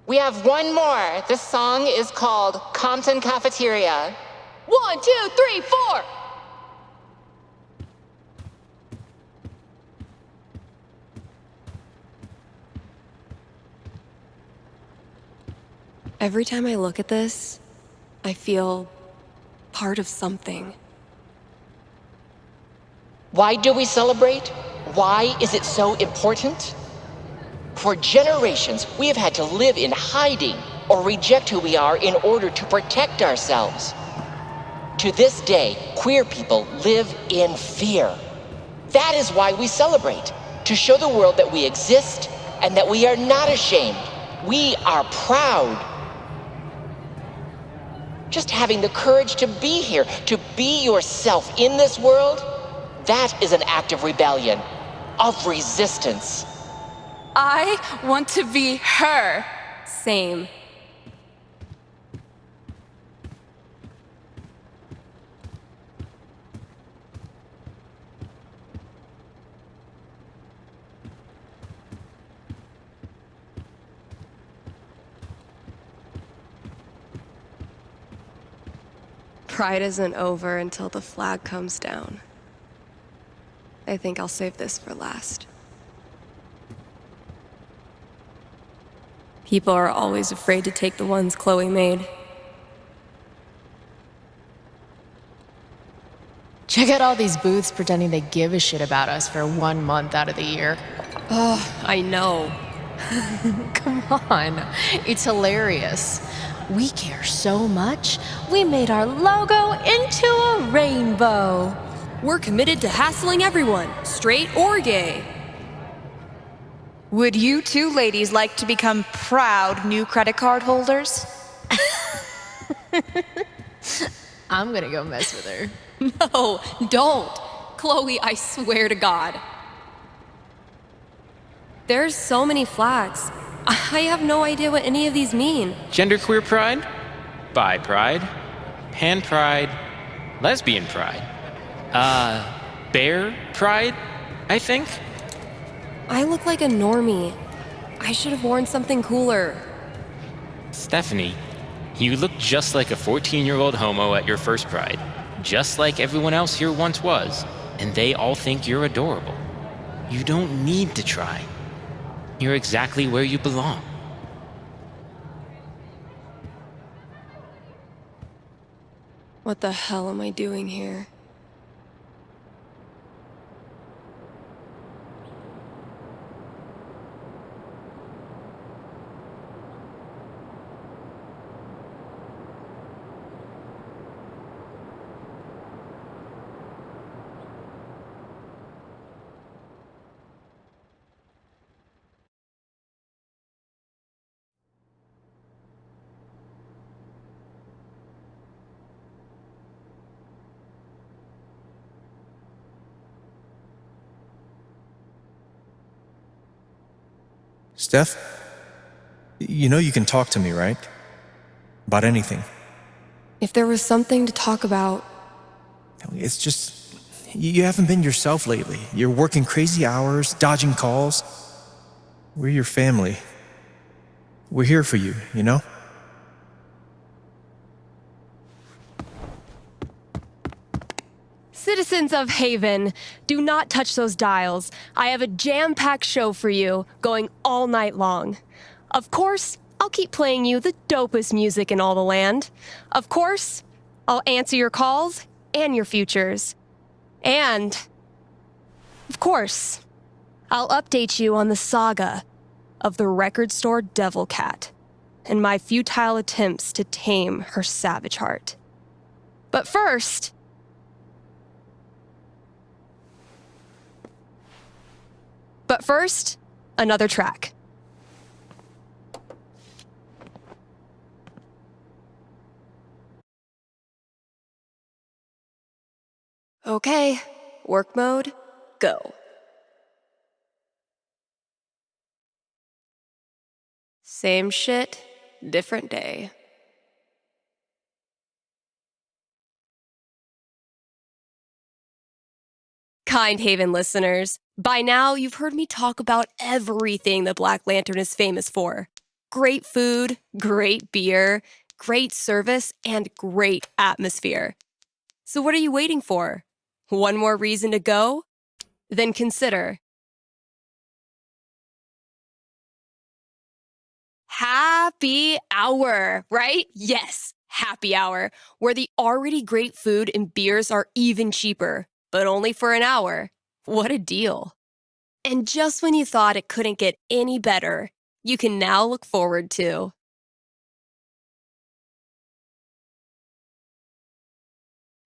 We have one more. This song is called Compton Cafeteria. 1, 2, 3, 4! Every time I look at this, I feel part of something. Why do we celebrate? Why is it so important? For generations, we have had to live in hiding or reject who we are in order to protect ourselves. To this day, queer people live in fear. That is why we celebrate, to show the world that we exist and that we are not ashamed. We are proud. Just having the courage to be here, to be yourself in this world, that is an act of rebellion, of resistance. I want to be her. Same. Pride isn't over until the flag comes down. I think I'll save this for last. People are always afraid to take the ones Chloe made. Check out all these booths pretending they give a shit about us for 1 month out of the year. Oh, I know. Come on, it's hilarious. We care so much, we made our logo into a rainbow. We're committed to hassling everyone, straight or gay. Would you two ladies like to become proud new credit card holders? I'm gonna go mess with her. No, don't. Chloe, I swear to God. There's so many flags. I have no idea what any of these mean. Genderqueer pride, bi pride, pan pride, lesbian pride, bear pride, I think. I look like a normie. I should have worn something cooler. Stephanie, you look just like a 14-year-old homo at your first pride, just like everyone else here once was, and they all think you're adorable. You don't need to try. You're exactly where you belong. What the hell am I doing here? Steph, you know you can talk to me, right? About anything. If there was something to talk about... It's just, you haven't been yourself lately. You're working crazy hours, dodging calls. We're your family. We're here for you, you know? Citizens of Haven, do not touch those dials. I have a jam-packed show for you, going all night long. Of course, I'll keep playing you the dopest music in all the land. Of course, I'll answer your calls and your futures. And, of course, I'll update you on the saga of the record store Devil Cat and my futile attempts to tame her savage heart. But first... another track. Okay, work mode, go. Same shit, different day. Kind Haven listeners, by now you've heard me talk about everything the Black Lantern is famous for. Great food, great beer, great service, and great atmosphere. So what are you waiting for? One more reason to go? Then consider happy hour, right? Yes, happy hour, where the already great food and beers are even cheaper, but only for an hour. What a deal. And just when you thought it couldn't get any better, you can now look forward to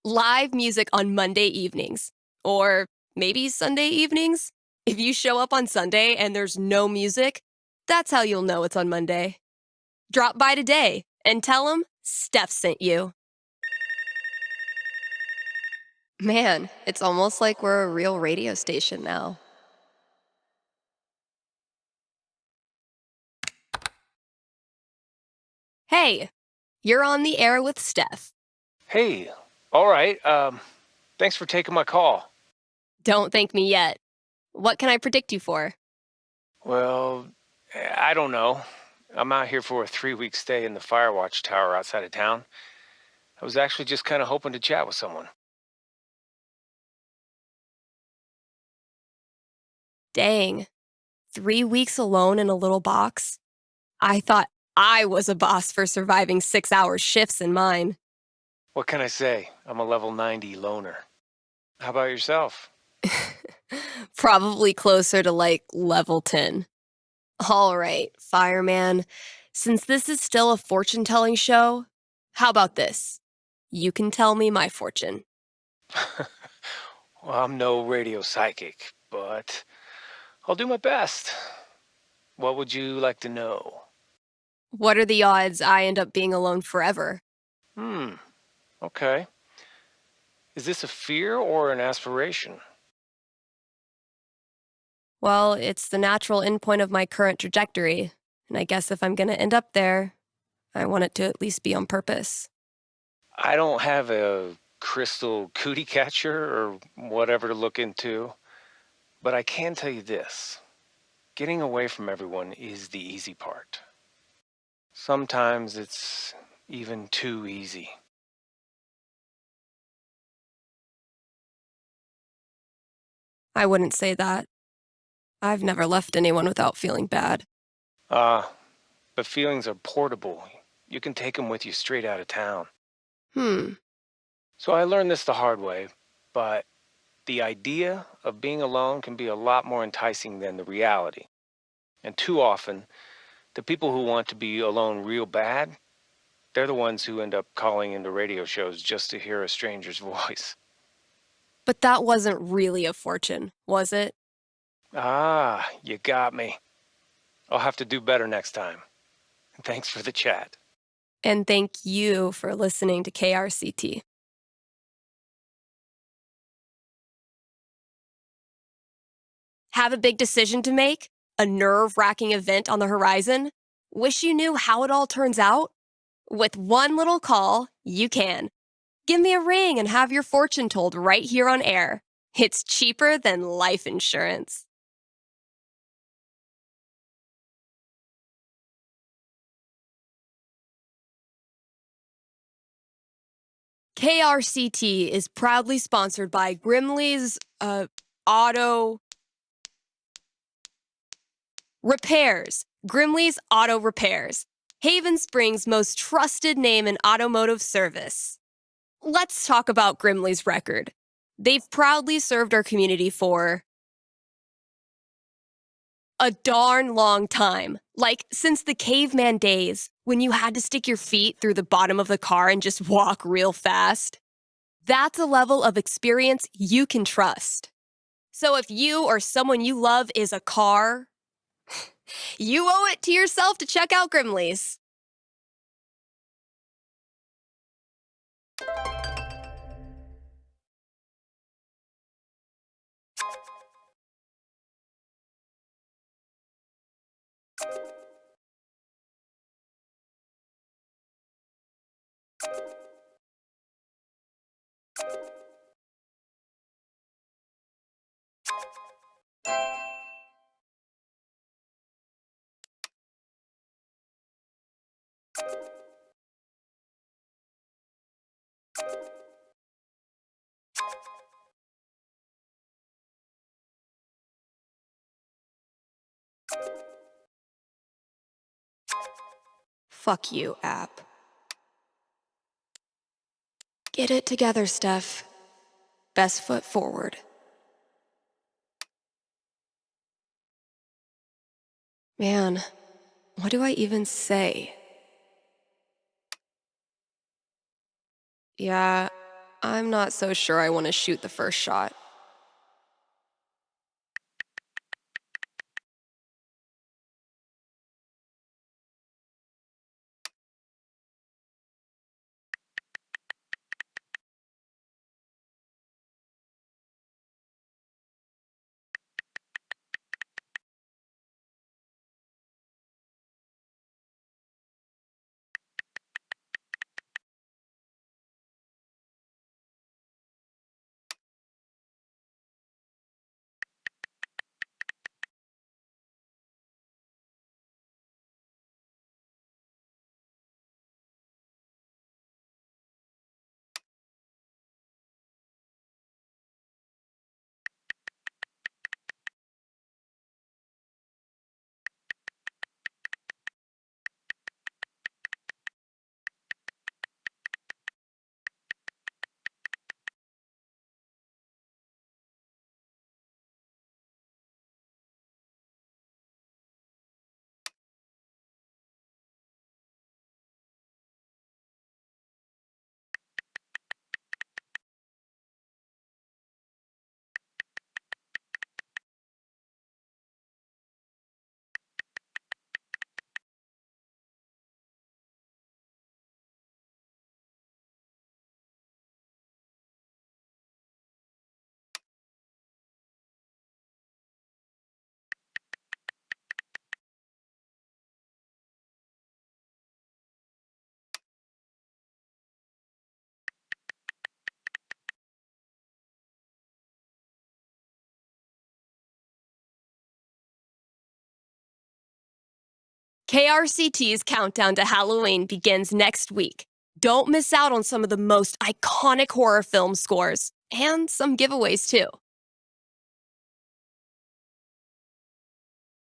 live music on Monday evenings, or maybe Sunday evenings. If you show up on Sunday and there's no music, that's how you'll know it's on Monday. Drop by today and tell them Steph sent you. Man, it's almost like we're a real radio station now. Hey, you're on the air with Steph. Hey, all right. Thanks for taking my call. Don't thank me yet. What can I predict you for? Well, I don't know. I'm out here for a 3-week stay in the Firewatch Tower outside of town. I was actually just kind of hoping to chat with someone. Dang. 3 weeks alone in a little box? I thought I was a boss for surviving 6-hour shifts in mine. What can I say? I'm a level 90 loner. How about yourself? Probably closer to like level 10. All right, fireman. Since this is still a fortune-telling show, how about this? You can tell me my fortune. Well, I'm no radio psychic, but I'll do my best. What would you like to know? What are the odds I end up being alone forever? Okay. Is this a fear or an aspiration? Well, it's the natural endpoint of my current trajectory, and I guess if I'm gonna end up there, I want it to at least be on purpose. I don't have a crystal cootie catcher or whatever to look into, but I can tell you this. Getting away from everyone is the easy part. Sometimes it's even too easy. I wouldn't say that. I've never left anyone without feeling bad. But feelings are portable. You can take them with you straight out of town. So I learned this the hard way, but the idea of being alone can be a lot more enticing than the reality. And too often, the people who want to be alone real bad, they're the ones who end up calling into radio shows just to hear a stranger's voice. But that wasn't really a fortune, was it? Ah, you got me. I'll have to do better next time. Thanks for the chat. And thank you for listening to KRCT. Have a big decision to make? A nerve-wracking event on the horizon? Wish you knew how it all turns out? With one little call, you can. Give me a ring and have your fortune told right here on air. It's cheaper than life insurance. KRCT is proudly sponsored by Grimley's, Auto Repairs. Grimley's Auto Repairs. Haven Springs' most trusted name in automotive service. Let's talk about Grimley's record. They've proudly served our community for a darn long time. Like, since the caveman days, when you had to stick your feet through the bottom of the car and just walk real fast. That's a level of experience you can trust. So if you or someone you love is a car, you owe it to yourself to check out Grimley's. Fuck you, app. Get it together, Steph. Best foot forward. Man, what do I even say? Yeah, I'm not so sure I want to shoot the first shot. KRCT's countdown to Halloween begins next week. Don't miss out on some of the most iconic horror film scores, and some giveaways too.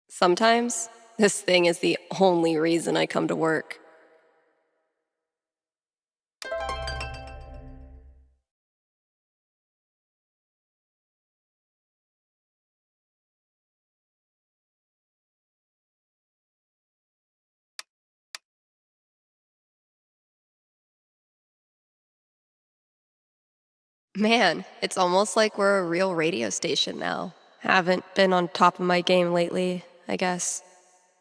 Sometimes, this thing is the only reason I come to work. Man, it's almost like we're a real radio station now. Haven't been on top of my game lately, I guess.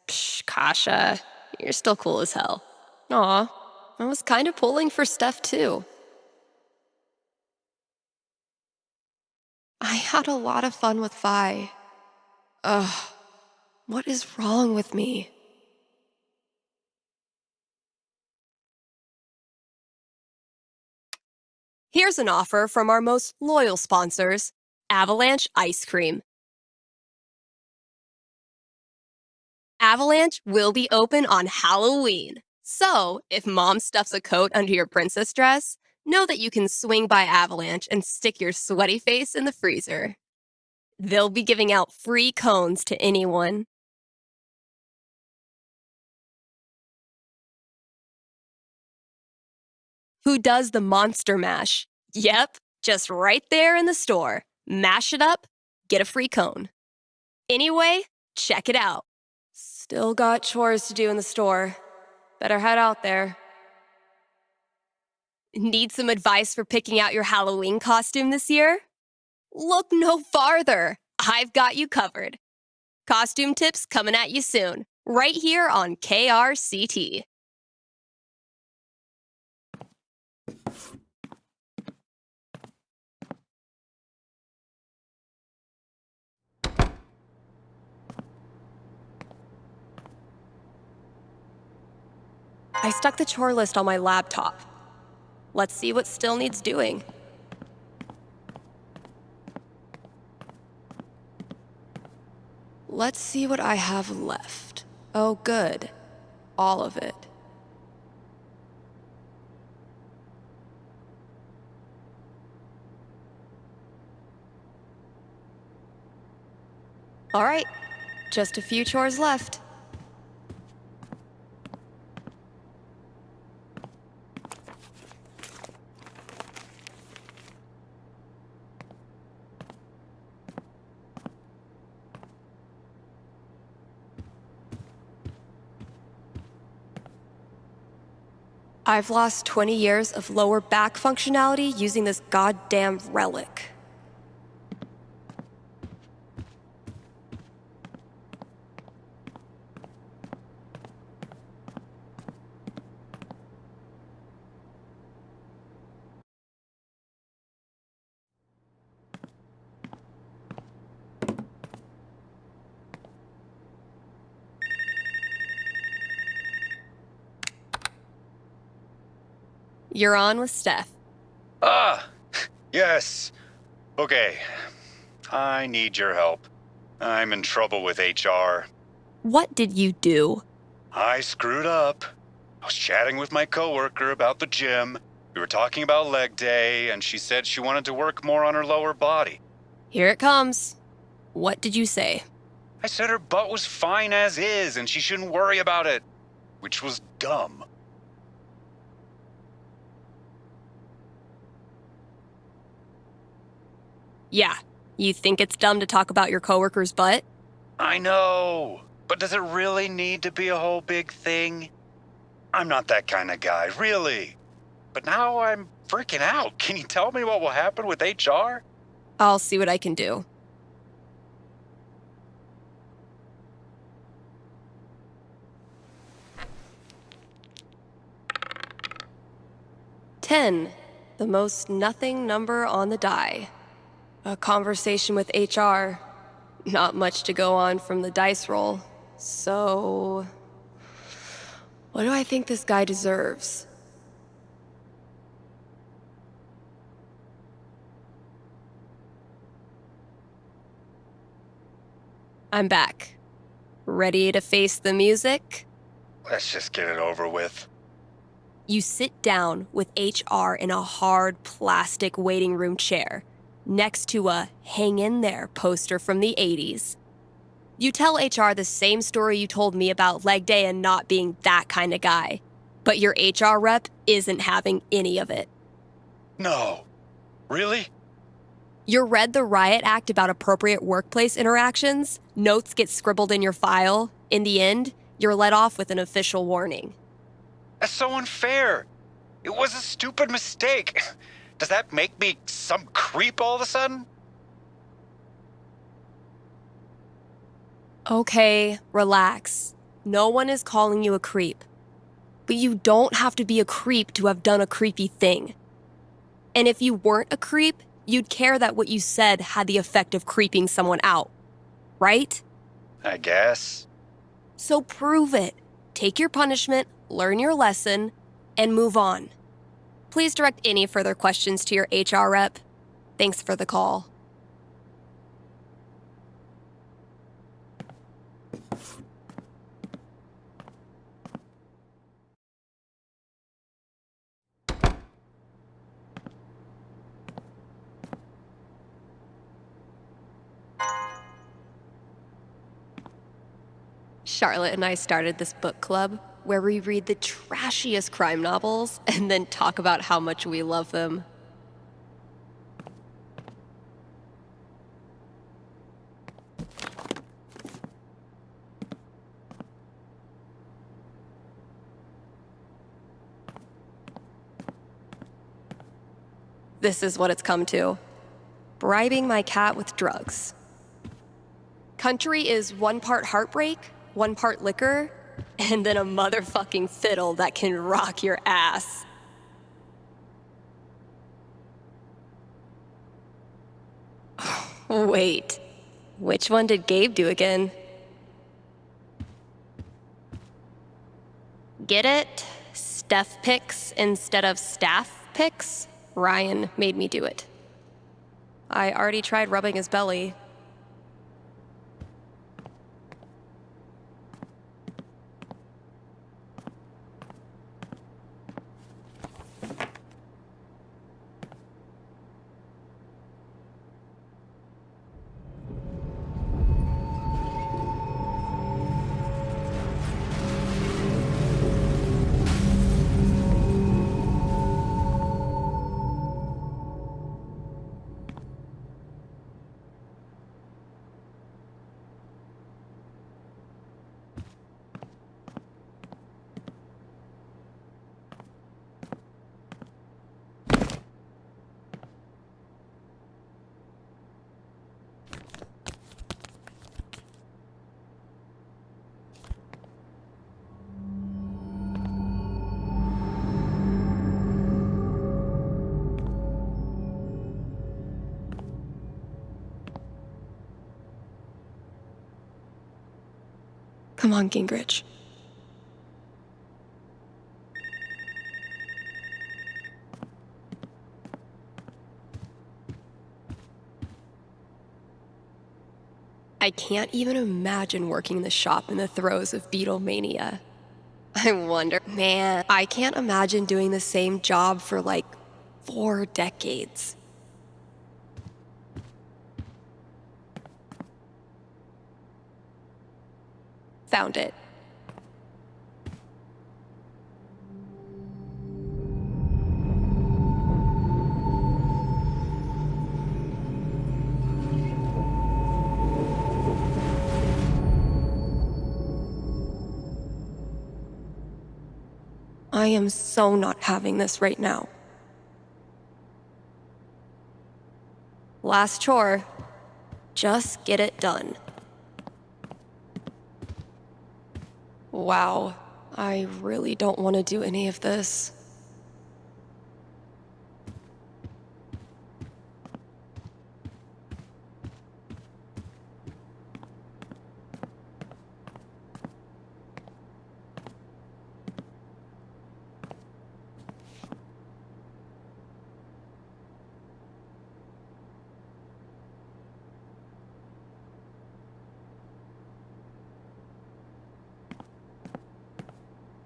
Psh, Kasha, you're still cool as hell. Aw, I was kind of pulling for Steph too. I had a lot of fun with Vi. Ugh, What is wrong with me? Here's an offer from our most loyal sponsors, Avalanche Ice Cream. Avalanche will be open on Halloween. So, if mom stuffs a coat under your princess dress, know that you can swing by Avalanche and stick your sweaty face in the freezer. They'll be giving out free cones to anyone. Who does the Monster Mash? Yep, just right there in the store. Mash it up, get a free cone. Anyway, check it out. Still got chores to do in the store. Better head out there. Need some advice for picking out your Halloween costume this year? Look no farther. I've got you covered. Costume tips coming at you soon, right here on KRCT. I stuck the chore list on my laptop. Let's see what still needs doing. Let's see what I have left. Oh, good. All of it. All right, just a few chores left. I've lost 20 years of lower back functionality using this goddamn relic. You're on with Steph. Yes. Okay. I need your help. I'm in trouble with HR. What did you do? I screwed up. I was chatting with my coworker about the gym. We were talking about leg day, and she said she wanted to work more on her lower body. Here it comes. What did you say? I said her butt was fine as is, and she shouldn't worry about it, which was dumb. Yeah, you think it's dumb to talk about your coworker's butt? I know, but does it really need to be a whole big thing? I'm not that kind of guy, really. But now I'm freaking out. Can you tell me what will happen with HR? I'll see what I can do. $10, the most nothing number on the die. A conversation with HR. Not much to go on from the dice roll. So, what do I think this guy deserves? I'm back. Ready to face the music? Let's just get it over with. You sit down with HR in a hard plastic waiting room chair, next to a hang in there poster from the 80s. You tell HR the same story you told me about leg day and not being that kind of guy, but your HR rep isn't having any of it. No. Really? You read the riot act about appropriate workplace interactions, notes get scribbled in your file. In the end, you're let off with an official warning. That's so unfair. It was a stupid mistake. Does that make me some creep all of a sudden? Okay, relax. No one is calling you a creep. But you don't have to be a creep to have done a creepy thing. And if you weren't a creep, you'd care that what you said had the effect of creeping someone out, right? I guess. So prove it. Take your punishment, learn your lesson, and move on. Please direct any further questions to your HR rep. Thanks for the call. Charlotte and I started this book club where we read the trashiest crime novels and then talk about how much we love them. This is what it's come to. Bribing my cat with drugs. Country is 1 part heartbreak, 1 part liquor, and then a motherfucking fiddle that can rock your ass. Wait, which one did Gabe do again? Get it? Steph picks instead of staff picks? Ryan made me do it. I already tried rubbing his belly. Come on, Gingrich. I can't even imagine working in the shop in the throes of Beatlemania. I wonder, man, I can't imagine doing the same job for like 4 decades. Found it. I am so not having this right now. Last chore. Just get it done. Wow, I really don't want to do any of this.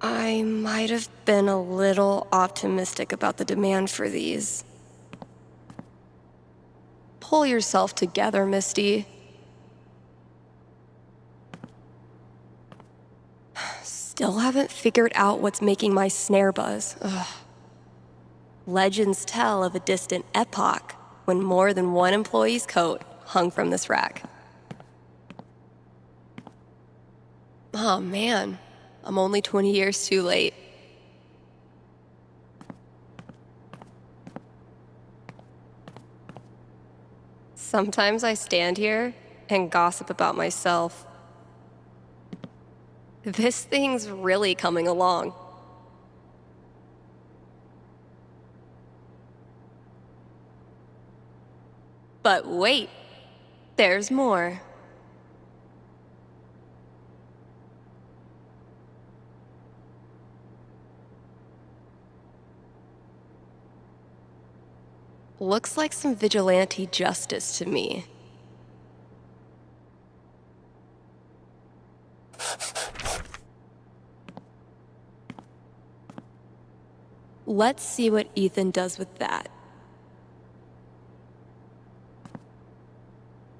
I might have been a little optimistic about the demand for these. Pull yourself together, Misty. Still haven't figured out what's making my snare buzz. Ugh. Legends tell of a distant epoch when more than one employee's coat hung from this rack. Oh man, I'm only 20 years too late. Sometimes I stand here and gossip about myself. This thing's really coming along. But wait, there's more. Looks like some vigilante justice to me. Let's see what Ethan does with that.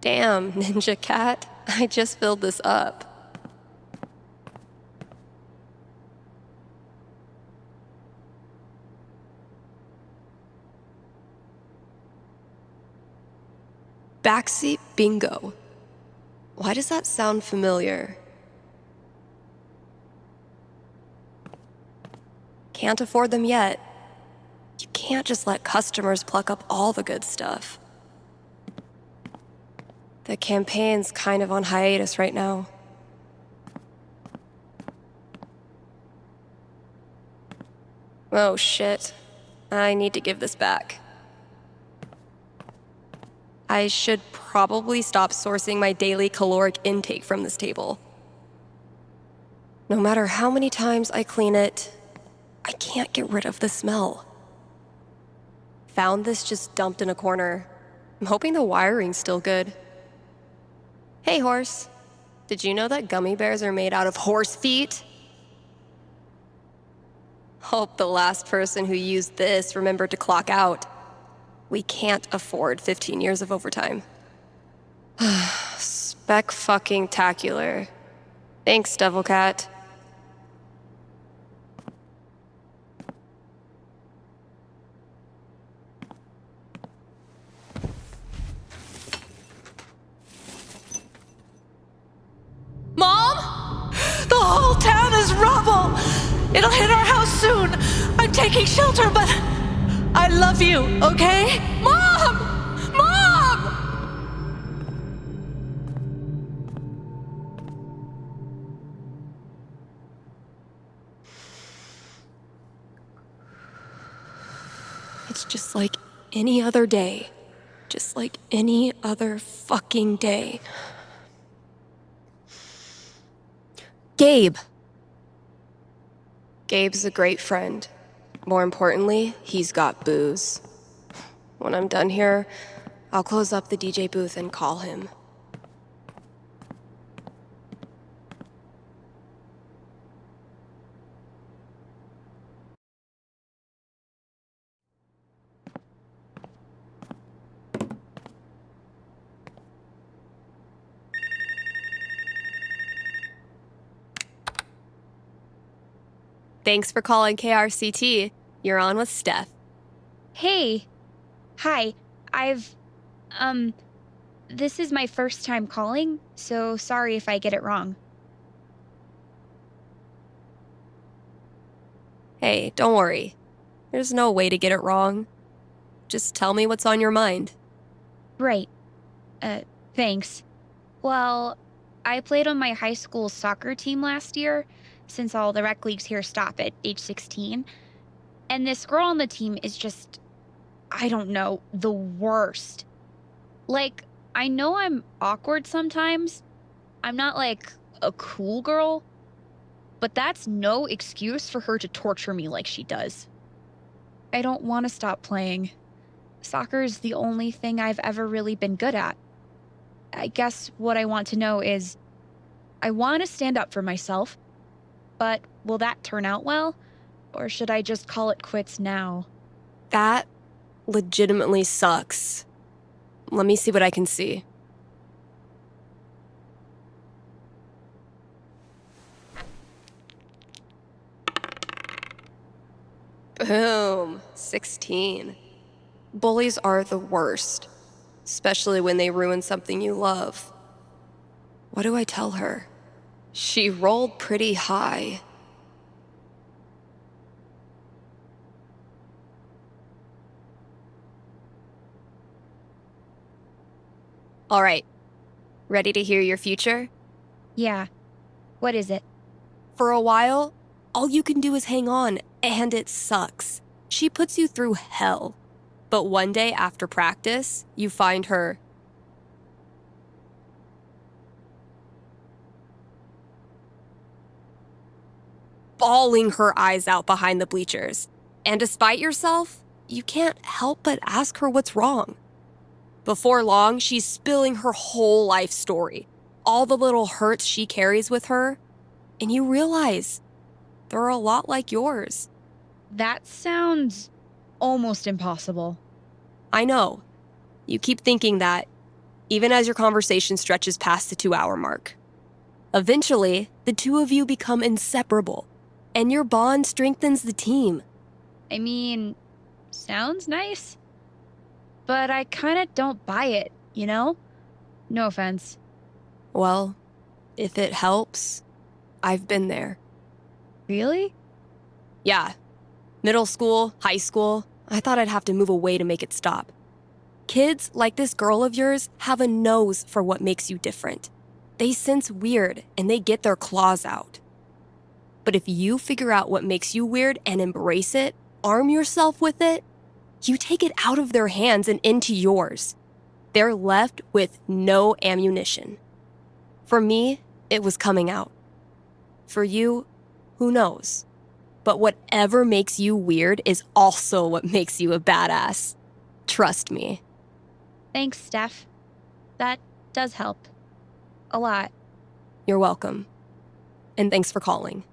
Damn, Ninja Cat, I just filled this up. Backseat bingo. Why does that sound familiar? Can't afford them yet. You can't just let customers pluck up all the good stuff. The campaign's kind of on hiatus right now. Oh shit. I need to give this back. I should probably stop sourcing my daily caloric intake from this table. No matter how many times I clean it, I can't get rid of the smell. Found this just dumped in a corner. I'm hoping the wiring's still good. Hey, horse. Did you know that gummy bears are made out of horse feet? Hope the last person who used this remembered to clock out. We can't afford 15 years of overtime. Spec-fucking-tacular. Thanks, Devil Cat. Mom? The whole town is rubble! It'll hit our house soon! I'm taking shelter, but I love you, okay? Mom! Mom! It's just like any other day. Just like any other fucking day. Gabe. Gabe's a great friend. More importantly, he's got booze. When I'm done here, I'll close up the DJ booth and call him. Thanks for calling KRCT. You're on with Steph. Hey. Hi. This is my first time calling, so sorry if I get it wrong. Hey, don't worry. There's no way to get it wrong. Just tell me what's on your mind. Right. Thanks. Well, I played on my high school soccer team last year, since all the rec leagues here stop at age 16. And this girl on the team is just, I don't know, the worst. Like, I know I'm awkward sometimes. I'm not like a cool girl, but that's no excuse for her to torture me like she does. I don't want to stop playing. Soccer is the only thing I've ever really been good at. I guess what I want to know is, I want to stand up for myself, but will that turn out well? Or should I just call it quits now? That legitimately sucks. Let me see what I can see. Boom. 16. Bullies are the worst, especially when they ruin something you love. What do I tell her? She rolled pretty high. All right. Ready to hear your future? Yeah. What is it? For a while, all you can do is hang on, and it sucks. She puts you through hell. But one day after practice, you find her bawling her eyes out behind the bleachers. And despite yourself, you can't help but ask her what's wrong. Before long, she's spilling her whole life story, all the little hurts she carries with her, and you realize they're a lot like yours. That sounds almost impossible. I know. You keep thinking that, even as your conversation stretches past the 2-hour mark. Eventually, the two of you become inseparable, and your bond strengthens the team. I mean, sounds nice. But I kinda don't buy it, you know? No offense. Well, if it helps, I've been there. Really? Yeah. Middle school, high school, I thought I'd have to move away to make it stop. Kids like this girl of yours have a nose for what makes you different. They sense weird and they get their claws out. But if you figure out what makes you weird and embrace it, arm yourself with it, you take it out of their hands and into yours. They're left with no ammunition. For me, it was coming out. For you, who knows? But whatever makes you weird is also what makes you a badass. Trust me. Thanks, Steph. That does help. A lot. You're welcome. And thanks for calling.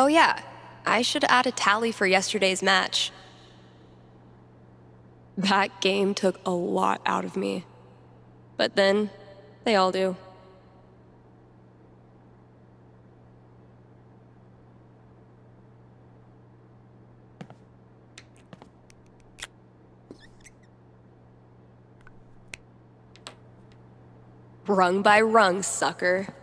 Oh yeah, I should add a tally for yesterday's match. That game took a lot out of me. But then, they all do. Rung by rung, sucker.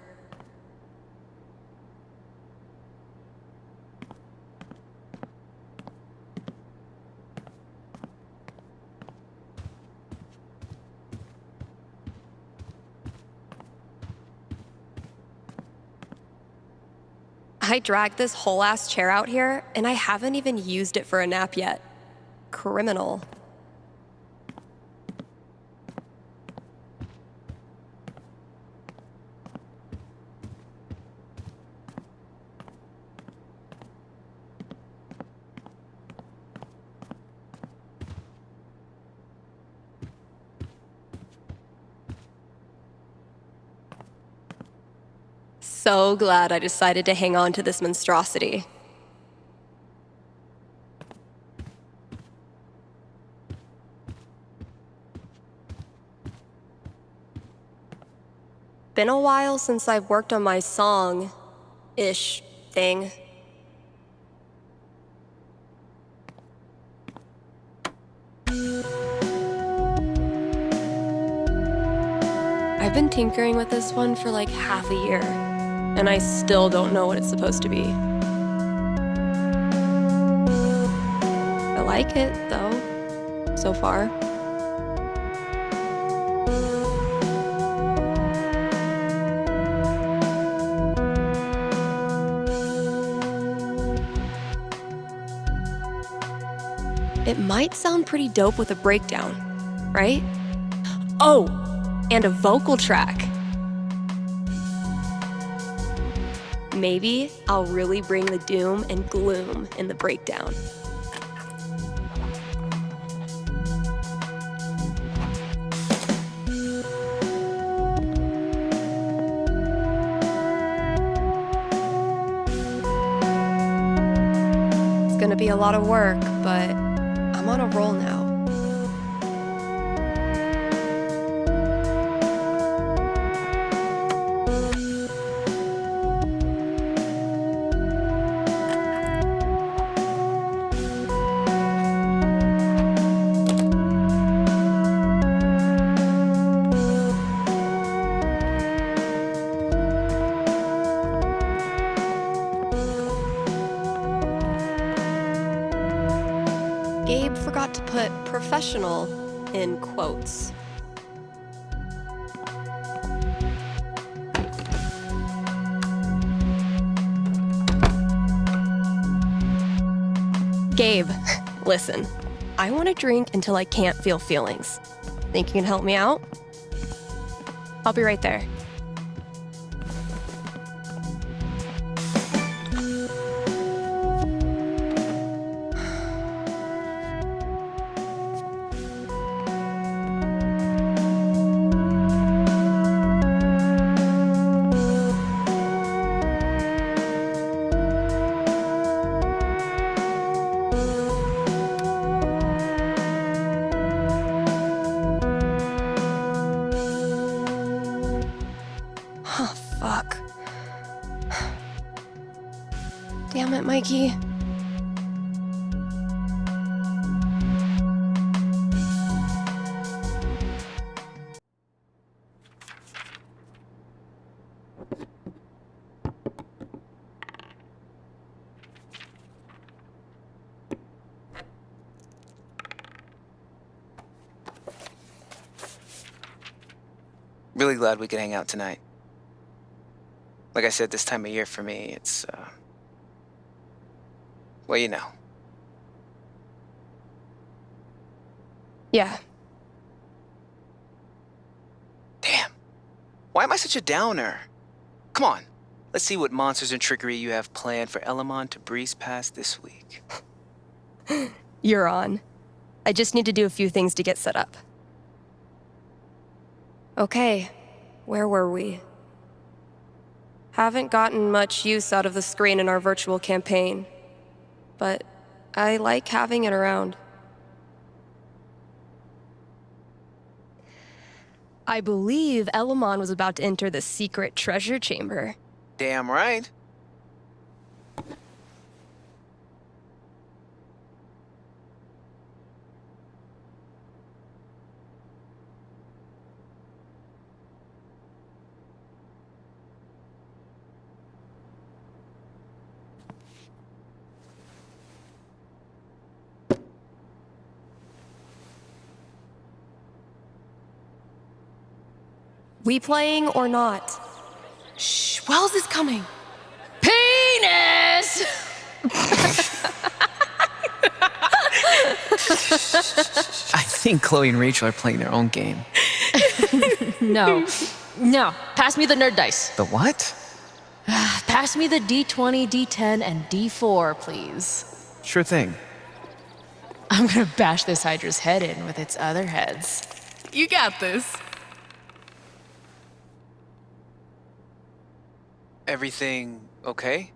I dragged this whole ass chair out here, and I haven't even used it for a nap yet. Criminal. So glad I decided to hang on to this monstrosity. Been a while since I've worked on my song-ish thing. I've been tinkering with this one for like half a year, and I still don't know what it's supposed to be. I like it, though, so far. It might sound pretty dope with a breakdown, right? Oh, and a vocal track. Maybe I'll really bring the doom and gloom in the breakdown. It's gonna be a lot of work, but I'm on a roll now. Gabe forgot to put professional in quotes. Gabe, listen. I want to drink until I can't feel feelings. Think you can help me out? I'll be right there. Oh, fuck. Damn it, Mikey. Really glad we could hang out tonight. Like I said, this time of year for me, it's, well, you know. Yeah. Damn. Why am I such a downer? Come on. Let's see what monsters and trickery you have planned for Elamon to breeze past this week. You're on. I just need to do a few things to get set up. Okay, where were we? Haven't gotten much use out of the screen in our virtual campaign, but I like having it around. I believe Elamon was about to enter the secret treasure chamber. Damn right. We playing or not? Shh, Wells is coming. Penis! I think Chloe and Rachel are playing their own game. No. No. Pass me the nerd dice. The what? Pass me the D20, D10, and D4, please. Sure thing. I'm gonna bash this Hydra's head in with its other heads. You got this. Everything okay?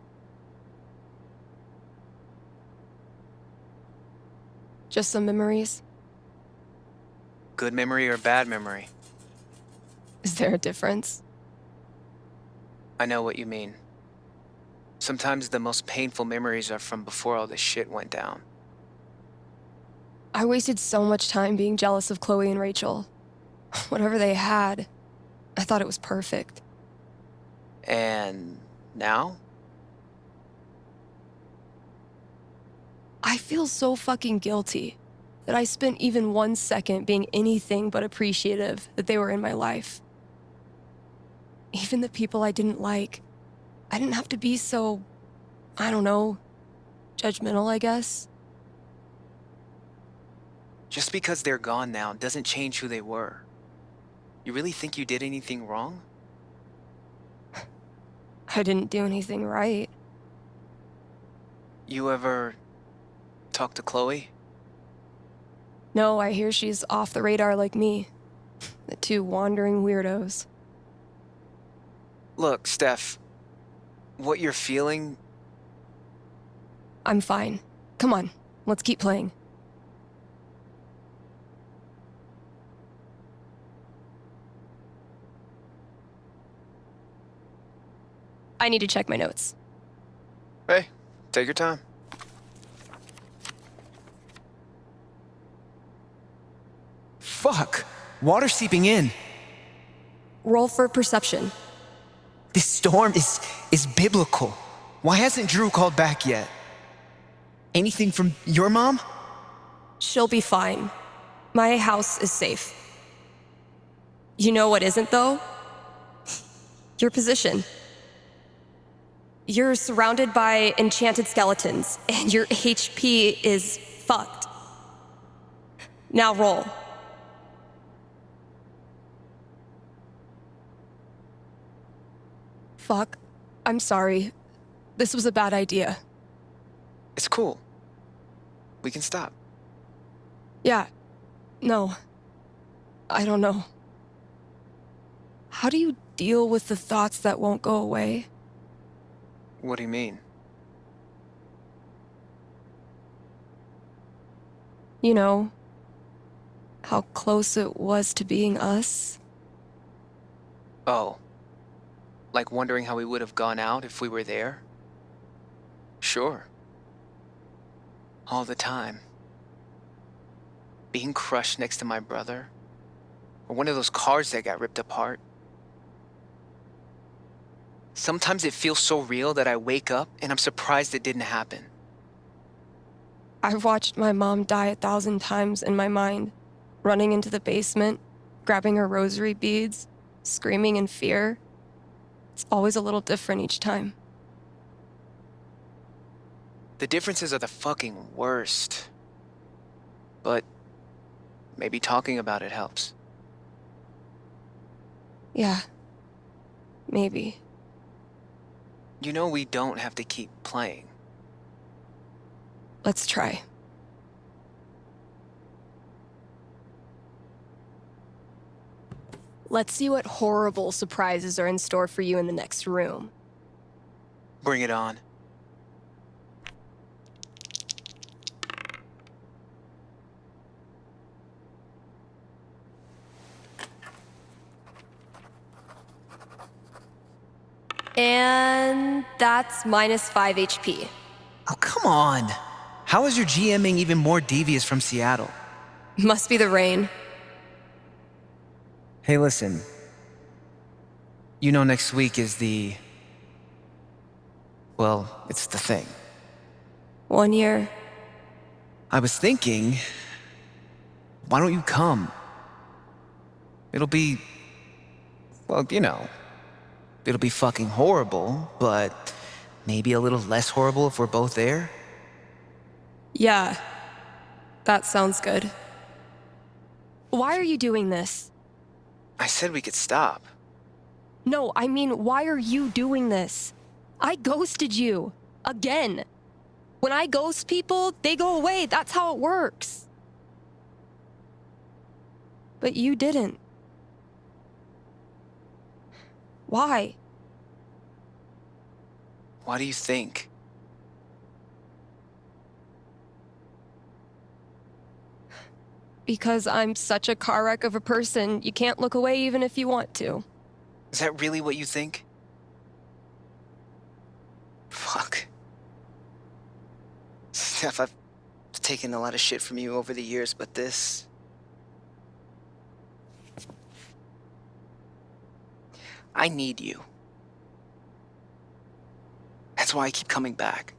Just some memories. Good memory or bad memory? Is there a difference? I know what you mean. Sometimes the most painful memories are from before all this shit went down. I wasted so much time being jealous of Chloe and Rachel. Whatever they had, I thought it was perfect. And now? I feel so fucking guilty that I spent even 1 second being anything but appreciative that they were in my life. Even the people I didn't like, I didn't have to be so, I don't know, judgmental, I guess. Just because they're gone now doesn't change who they were. You really think you did anything wrong? I didn't do anything right. You ever talk to Chloe? No, I hear she's off the radar like me. The two wandering weirdos. Look, Steph, what you're feeling... I'm fine. Come on, let's keep playing. I need to check my notes. Hey, take your time. Fuck! Water seeping in. Roll for perception. This storm is biblical. Why hasn't Drew called back yet? Anything from your mom? She'll be fine. My house is safe. You know what isn't, though? Your position. You're surrounded by enchanted skeletons, and your HP is fucked. Now roll. Fuck. I'm sorry. This was a bad idea. It's cool. We can stop. Yeah. No. I don't know. How do you deal with the thoughts that won't go away? What do you mean? You know, how close it was to being us? Oh. Like wondering how we would have gone out if we were there? Sure. All the time. Being crushed next to my brother. Or one of those cars that got ripped apart. Sometimes it feels so real that I wake up and I'm surprised it didn't happen. I've watched my mom die 1,000 times in my mind, running into the basement, grabbing her rosary beads, screaming in fear. It's always a little different each time. The differences are the fucking worst. But maybe talking about it helps. Yeah. Maybe. You know we don't have to keep playing. Let's try. Let's see what horrible surprises are in store for you in the next room. Bring it on. And that's -5 HP. Oh, come on. How is your GMing even more devious from Seattle? Must be the rain. Hey, listen. You know next week is well, it's the thing. 1 year. I was thinking, why don't you come? It'll be, well, you know, it'll be fucking horrible, but maybe a little less horrible if we're both there? Yeah, that sounds good. Why are you doing this? I said we could stop. No, I mean, why are you doing this? I ghosted you. Again. When I ghost people, they go away. That's how it works. But you didn't. Why? Why do you think? Because I'm such a car wreck of a person, you can't look away even if you want to. Is that really what you think? Fuck. Steph, I've taken a lot of shit from you over the years, but this... I need you. That's why I keep coming back.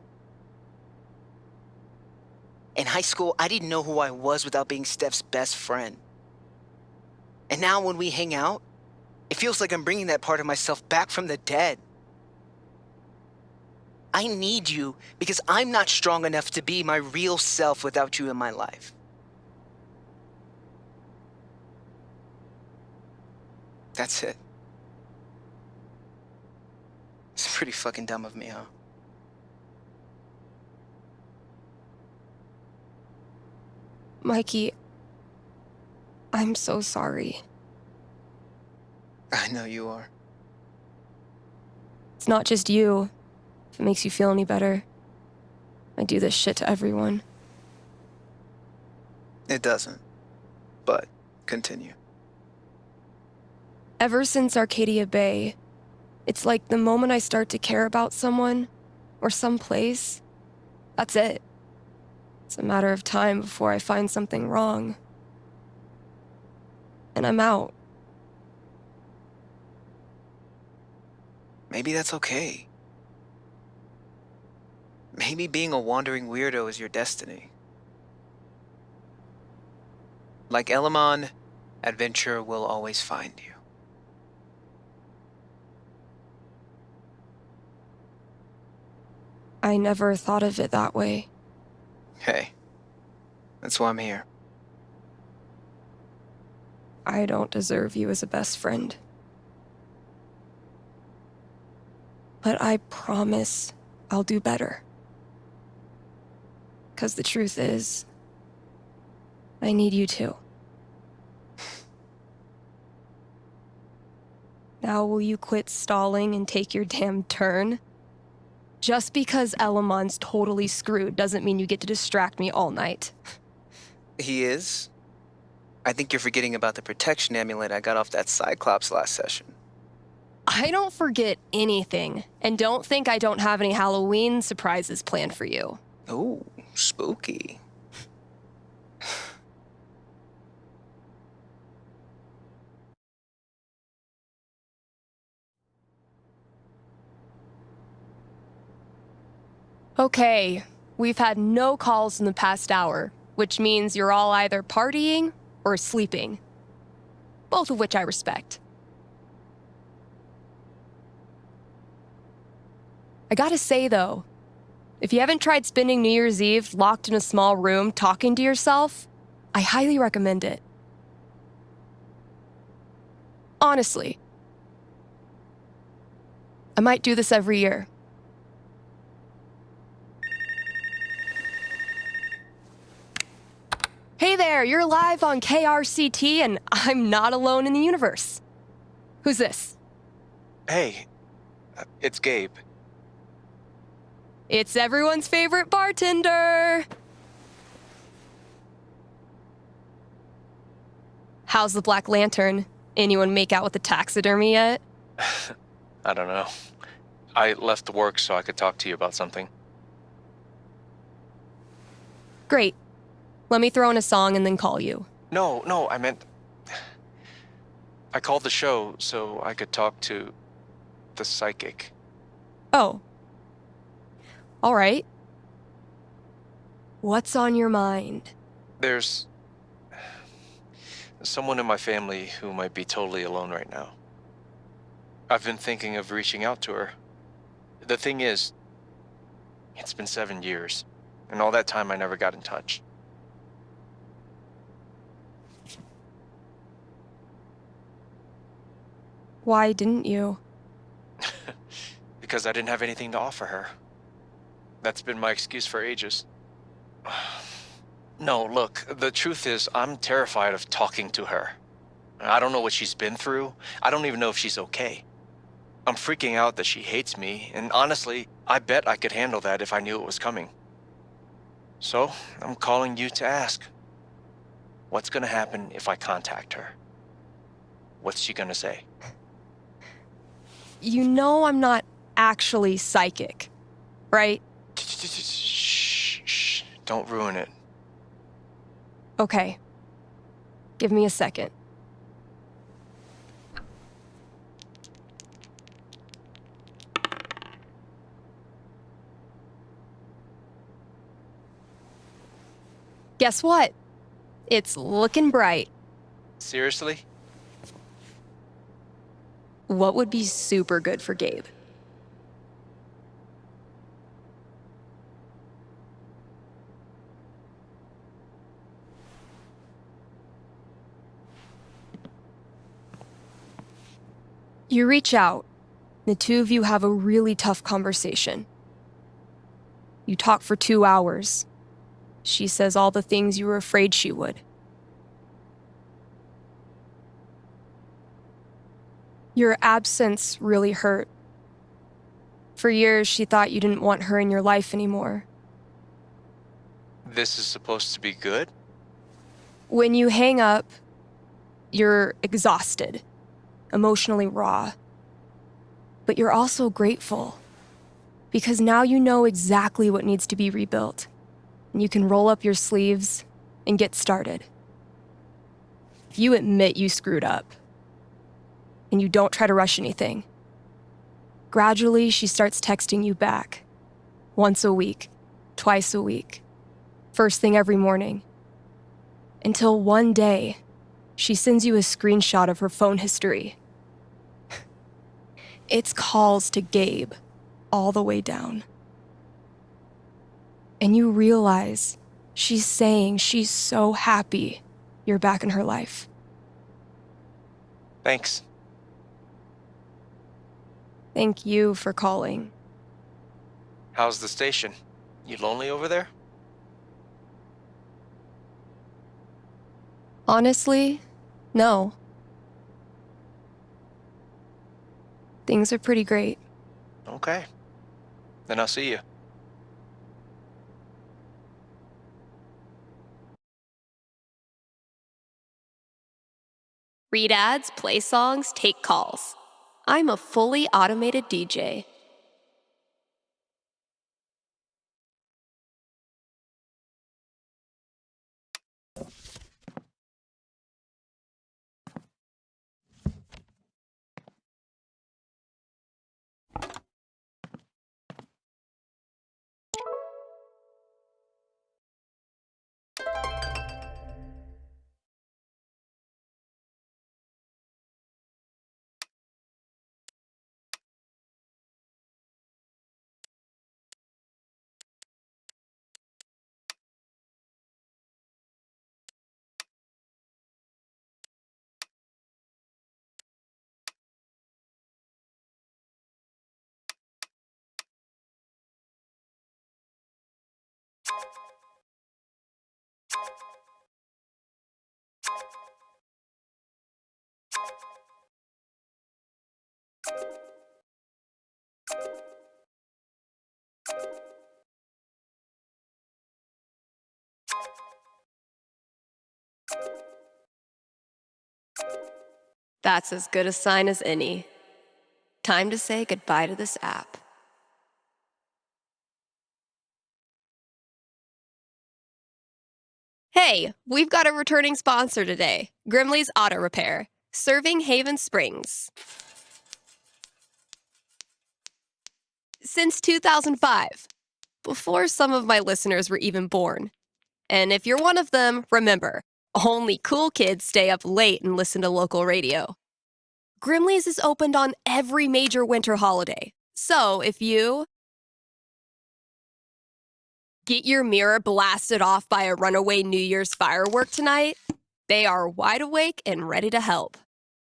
In high school, I didn't know who I was without being Steph's best friend. And now when we hang out, it feels like I'm bringing that part of myself back from the dead. I need you because I'm not strong enough to be my real self without you in my life. That's it. It's pretty fucking dumb of me, huh? Mikey, I'm so sorry. I know you are. It's not just you. If it makes you feel any better. I do this shit to everyone. It doesn't. But continue. Ever since Arcadia Bay, it's like the moment I start to care about someone or some place, that's it. It's a matter of time before I find something wrong. And I'm out. Maybe that's okay. Maybe being a wandering weirdo is your destiny. Like Elamon, adventure will always find you. I never thought of it that way. Hey, that's why I'm here. I don't deserve you as a best friend. But I promise I'll do better. 'Cause the truth is, I need you too. Now will you quit stalling and take your damn turn? Just because Elamon's totally screwed doesn't mean you get to distract me all night. He is? I think you're forgetting about the protection amulet I got off that Cyclops last session. I don't forget anything, and don't think I don't have any Halloween surprises planned for you. Ooh, spooky. Okay, we've had no calls in the past hour, which means you're all either partying or sleeping. Both of which I respect. I gotta say though, if you haven't tried spending New Year's Eve locked in a small room talking to yourself, I highly recommend it. Honestly. I might do this every year. Hey there, you're live on KRCT and I'm not alone in the universe. Who's this? Hey, it's Gabe. It's everyone's favorite bartender. How's the Black Lantern? Anyone make out with the taxidermy yet? I don't know. I left work so I could talk to you about something. Great. Let me throw in a song and then call you. No, I meant... I called the show so I could talk to the psychic. Oh. All right. What's on your mind? There's someone in my family who might be totally alone right now. I've been thinking of reaching out to her. The thing is, It's been 7 years, and all that time I never got in touch. Why didn't you? Because I didn't have anything to offer her. That's been my excuse for ages. No, look, the truth is I'm terrified of talking to her. I don't know what she's been through. I don't even know if she's okay. I'm freaking out that she hates me, and honestly, I bet I could handle that if I knew it was coming. So, I'm calling you to ask, what's gonna happen if I contact her? What's she gonna say? You know I'm not actually psychic, right? Shh, don't ruin it. Okay. Give me a second. Guess what? It's looking bright. Seriously? What would be super good for Gabe? You reach out. The two of you have a really tough conversation. You talk for 2 hours. She says all the things you were afraid she would. Your absence really hurt. For years, she thought you didn't want her in your life anymore. This is supposed to be good? When you hang up, you're exhausted, emotionally raw. But you're also grateful, because now you know exactly what needs to be rebuilt, and you can roll up your sleeves and get started. You admit you screwed up, and you don't try to rush anything. Gradually, she starts texting you back, once a week, twice a week, first thing every morning. Until one day, she sends you a screenshot of her phone history. It's calls to Gabe, all the way down. And you realize she's saying she's so happy you're back in her life. Thanks. Thank you for calling. How's the station? You lonely over there? Honestly, no. Things are pretty great. Okay. Then I'll see you. Read ads, play songs, take calls. I'm a fully automated DJ. That's as good a sign as any. Time to say goodbye to this app. Hey, we've got a returning sponsor today, Grimley's Auto Repair, serving Haven Springs. Since 2005, before some of my listeners were even born. And if you're one of them, remember, only cool kids stay up late and listen to local radio. Grimley's is opened on every major winter holiday. So if you Get your mirror blasted off by a runaway New Year's firework tonight? They are wide awake and ready to help.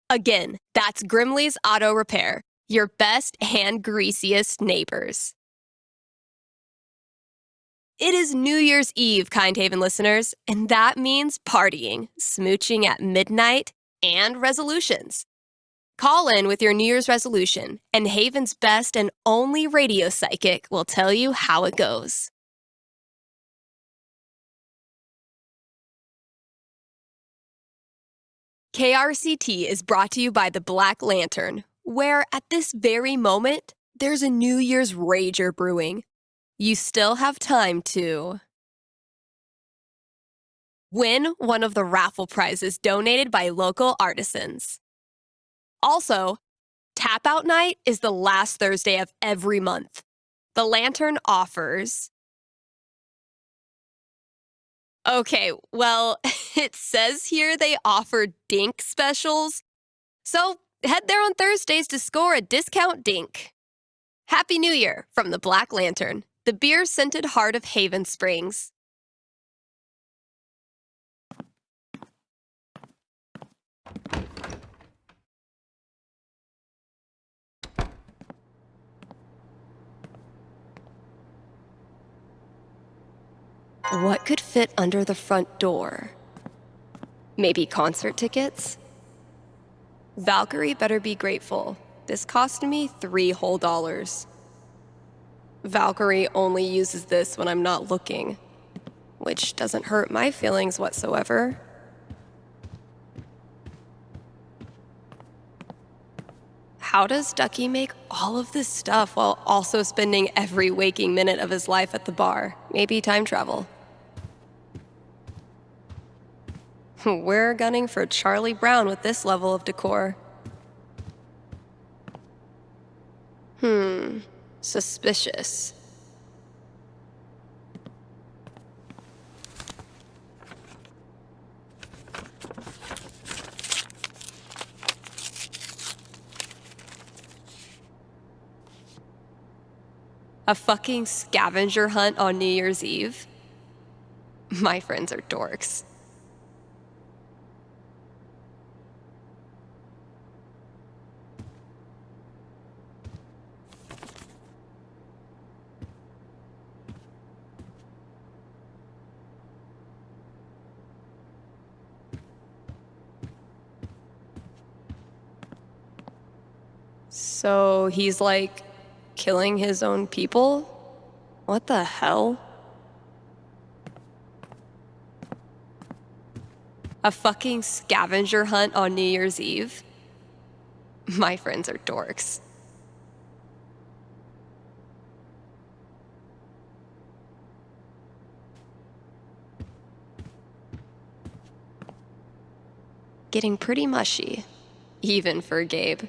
Again, that's Grimley's Auto Repair, your best and greasiest neighbors. It is New Year's Eve, Kind Haven listeners, and that means partying, smooching at midnight, and resolutions. Call in with your New Year's resolution, and Haven's best and only radio psychic will tell you how it goes. KRCT is brought to you by the Black Lantern, where at this very moment, there's a New Year's rager brewing. You still have time to win one of the raffle prizes donated by local artisans. Also, Tap Out Night is the last Thursday of every month. The Lantern offers... Okay, well, it says here they offer dink specials. So head there on Thursdays to score a discount dink. Happy New Year from the Black Lantern, the beer-scented heart of Haven Springs. What could fit under the front door? Maybe concert tickets? Valkyrie better be grateful. This cost me $3 whole. Valkyrie only uses this when I'm not looking, which doesn't hurt my feelings whatsoever. How does Ducky make all of this stuff while also spending every waking minute of his life at the bar? Maybe time travel. We're gunning for Charlie Brown with this level of decor. Suspicious. A fucking scavenger hunt on New Year's Eve? My friends are dorks. So he's like killing his own people? What the hell? A fucking scavenger hunt on New Year's Eve? My friends are dorks. Getting pretty mushy, even for Gabe.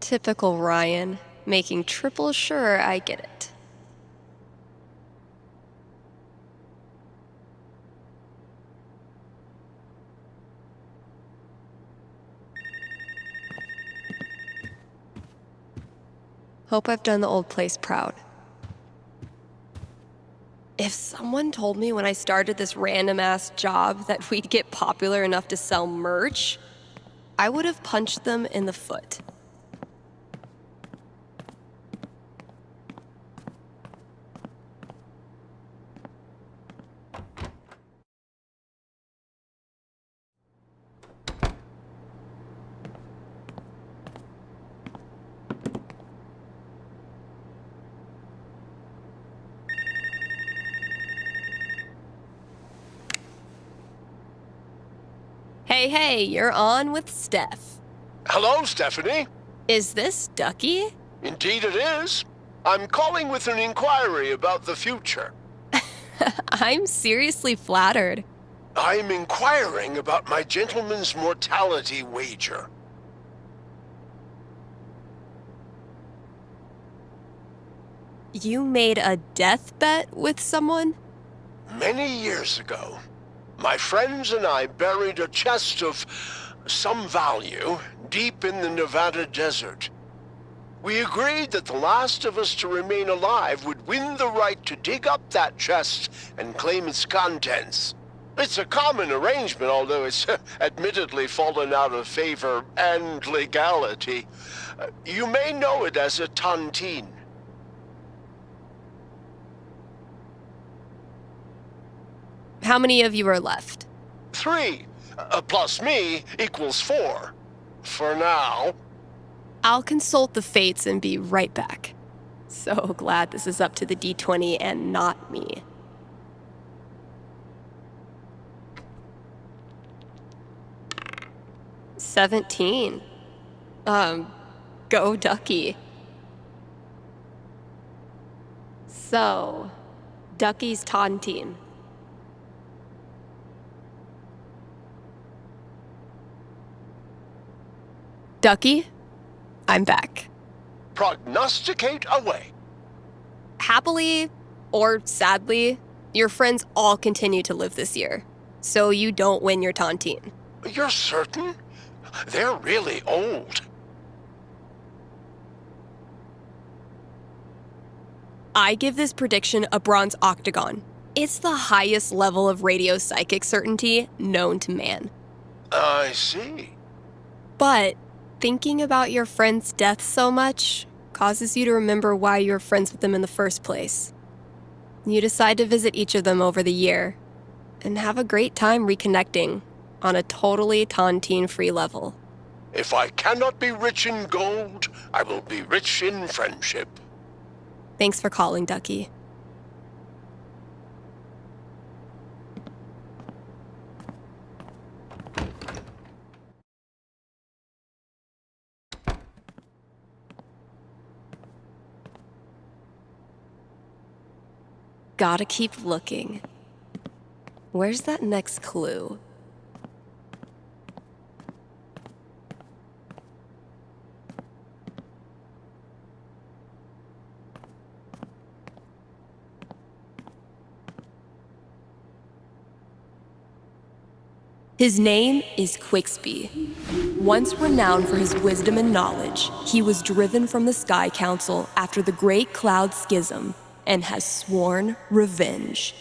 Typical Ryan, making triple sure I get it. Hope I've done the old place proud. If someone told me when I started this random-ass job that we'd get popular enough to sell merch, I would have punched them in the foot. Hey, you're on with Steph. Hello, Stephanie. Is this Ducky? Indeed it is. I'm calling with an inquiry about the future. I'm seriously flattered. I'm inquiring about my gentleman's mortality wager. You made a death bet with someone? Many years ago, my friends and I buried a chest of some value deep in the Nevada desert. We agreed that the last of us to remain alive would win the right to dig up that chest and claim its contents. It's a common arrangement, although it's admittedly fallen out of favor and legality. You may know it as a tontine. How many of you are left? 3, plus me equals 4. For now. I'll consult the fates and be right back. So glad this is up to the D20 and not me. $17. Go Ducky. So, Ducky's taunting. Ducky, I'm back. Prognosticate away. Happily or sadly, your friends all continue to live this year, so you don't win your tontine. You're certain? They're really old. I give this prediction a bronze octagon. It's the highest level of radio psychic certainty known to man. I see. But thinking about your friend's death so much causes you to remember why you were friends with them in the first place. You decide to visit each of them over the year and have a great time reconnecting on a totally tontine-free level. If I cannot be rich in gold, I will be rich in friendship. Thanks for calling, Ducky. Gotta keep looking. Where's that next clue? His name is Quixby. Once renowned for his wisdom and knowledge, he was driven from the Sky Council after the Great Cloud Schism and has sworn revenge.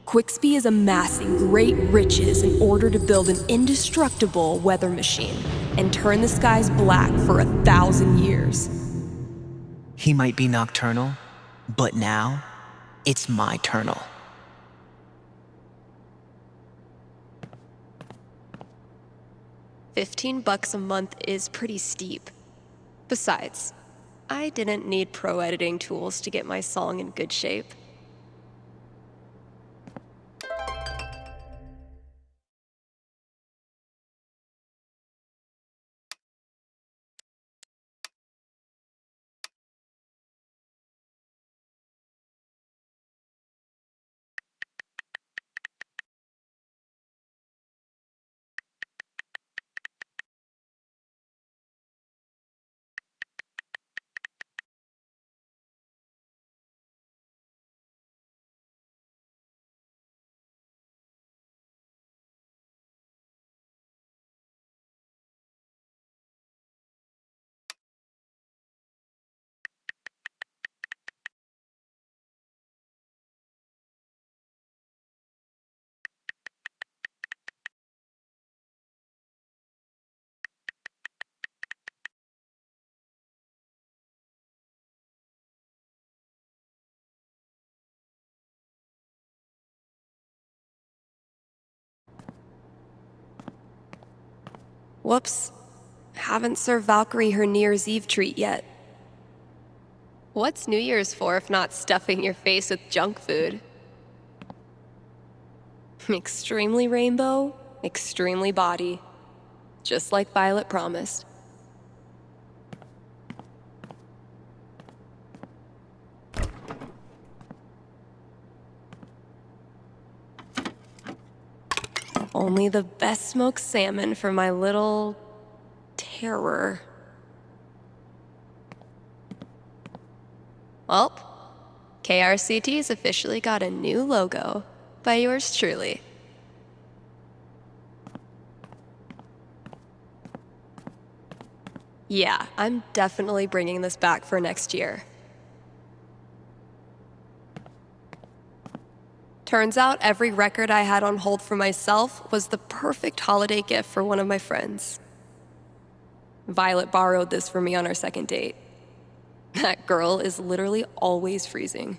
Quixby is amassing great riches in order to build an indestructible weather machine and turn the skies black for 1,000 years. He might be nocturnal, but now it's my turnal. $15 a month is pretty steep. Besides, I didn't need pro editing tools to get my song in good shape. Whoops. Haven't served Valkyrie her New Year's Eve treat yet. What's New Year's for if not stuffing your face with junk food? Extremely rainbow, extremely body. Just like Violet promised. Only the best smoked salmon for my little terror. Well, KRCT's officially got a new logo by yours truly. Yeah, I'm definitely bringing this back for next year. Turns out every record I had on hold for myself was the perfect holiday gift for one of my friends. Violet borrowed this for me on our second date. That girl is literally always freezing.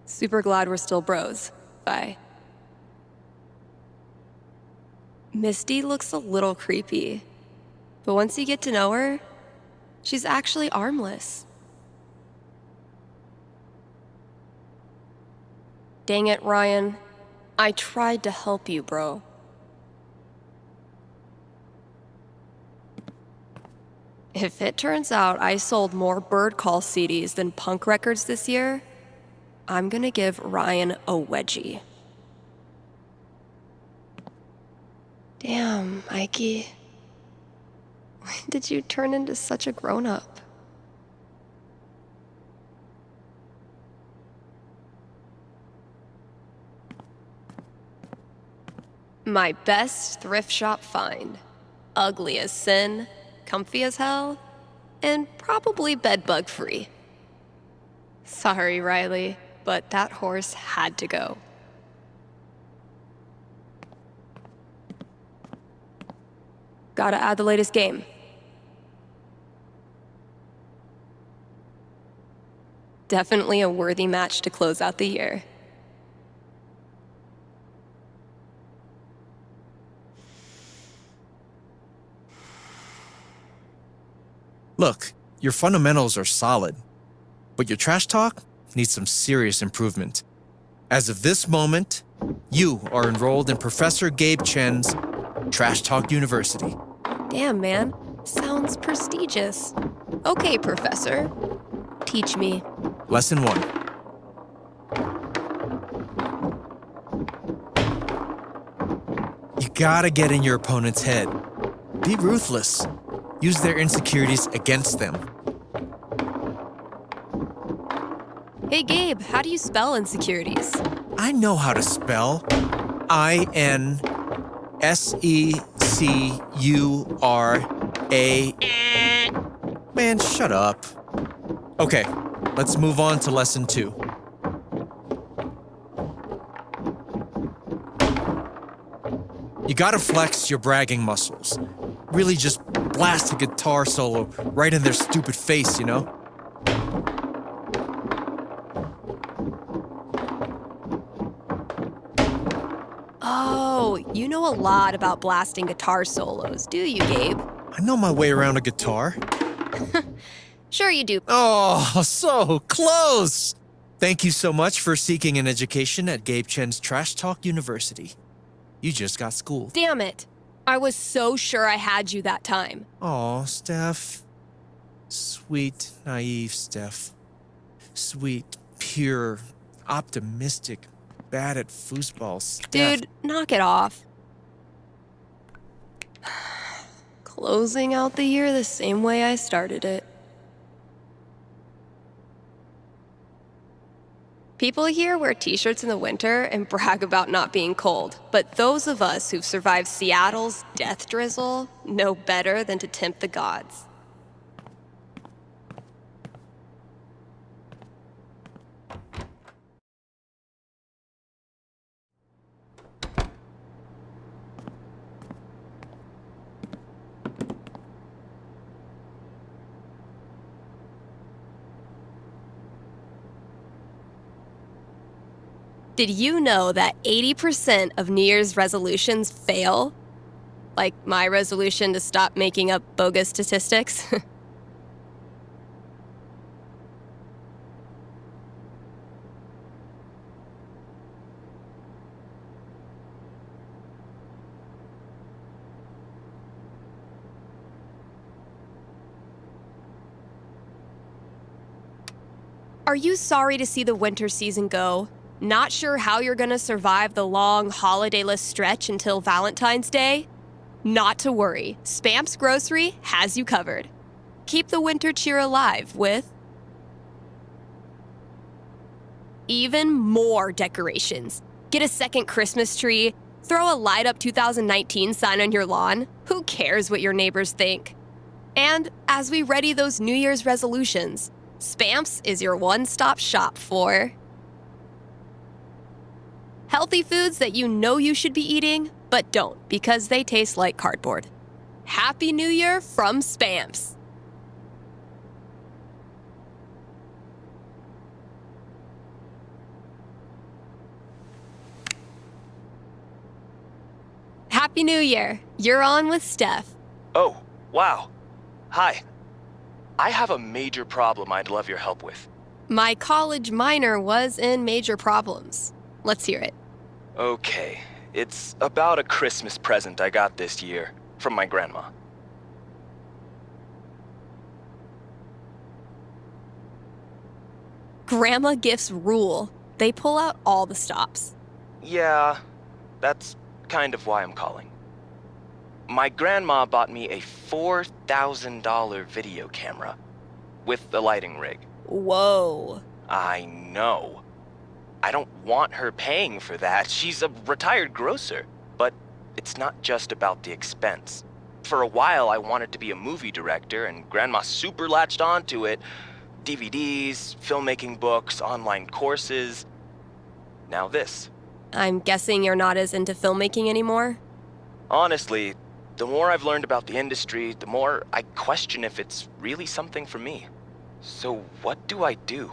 Super glad we're still bros. Bye. Misty looks a little creepy, but once you get to know her, she's actually armless. Dang it, Ryan. I tried to help you, bro. If it turns out I sold more Bird Call CDs than punk records this year, I'm gonna give Ryan a wedgie. Damn, Mikey. When did you turn into such a grown-up? My best thrift shop find. Ugly as sin, comfy as hell, and probably bedbug free. Sorry, Riley, but that horse had to go. Gotta add the latest game. Definitely a worthy match to close out the year. Look, your fundamentals are solid, but your trash talk needs some serious improvement. As of this moment, you are enrolled in Professor Gabe Chen's Trash Talk University. Damn, man. Sounds prestigious. Okay, Professor. Teach me. Lesson 1. You gotta get in your opponent's head. Be ruthless. Use their insecurities against them. Hey, Gabe, how do you spell insecurities? I know how to spell. INSECURA. Man, shut up. Okay, let's move on to lesson 2. You gotta flex your bragging muscles. Really just blast a guitar solo right in their stupid face, you know? Oh, you know a lot about blasting guitar solos, do you, Gabe? I know my way around a guitar. Sure you do. Oh, so close! Thank you so much for seeking an education at Gabe Chen's Trash Talk University. You just got schooled. Damn it. I was so sure I had you that time. Aw, Steph. Sweet, naive Steph. Sweet, pure, optimistic, bad at foosball Steph. Dude, knock it off. Closing out the year the same way I started it. People here wear t-shirts in the winter and brag about not being cold, but those of us who've survived Seattle's death drizzle know better than to tempt the gods. Did you know that 80% of New Year's resolutions fail? Like my resolution to stop making up bogus statistics? Are you sorry to see the winter season go? Not sure how you're gonna survive the long holidayless stretch until Valentine's Day? Not to worry, Spamps Grocery has you covered. Keep the winter cheer alive with even more decorations. Get a second Christmas tree, throw a light up 2019 sign on your lawn. Who cares what your neighbors think? And as we ready those New Year's resolutions, Spamps is your one-stop shop for healthy foods that you know you should be eating, but don't because they taste like cardboard. Happy New Year from Spamps. Happy New Year. You're on with Steph. Oh, wow. Hi. I have a major problem I'd love your help with. My college minor was in major problems. Let's hear it. Okay, it's about a Christmas present I got this year from my grandma. Grandma gifts rule. They pull out all the stops. Yeah, that's kind of why I'm calling. My grandma bought me a $4,000 video camera with the lighting rig. Whoa. I know. I don't want her paying for that. She's a retired grocer. But it's not just about the expense. For a while, I wanted to be a movie director, and Grandma super latched onto it. DVDs, filmmaking books, online courses. Now this. I'm guessing you're not as into filmmaking anymore? Honestly, the more I've learned about the industry, the more I question if it's really something for me. So what do I do?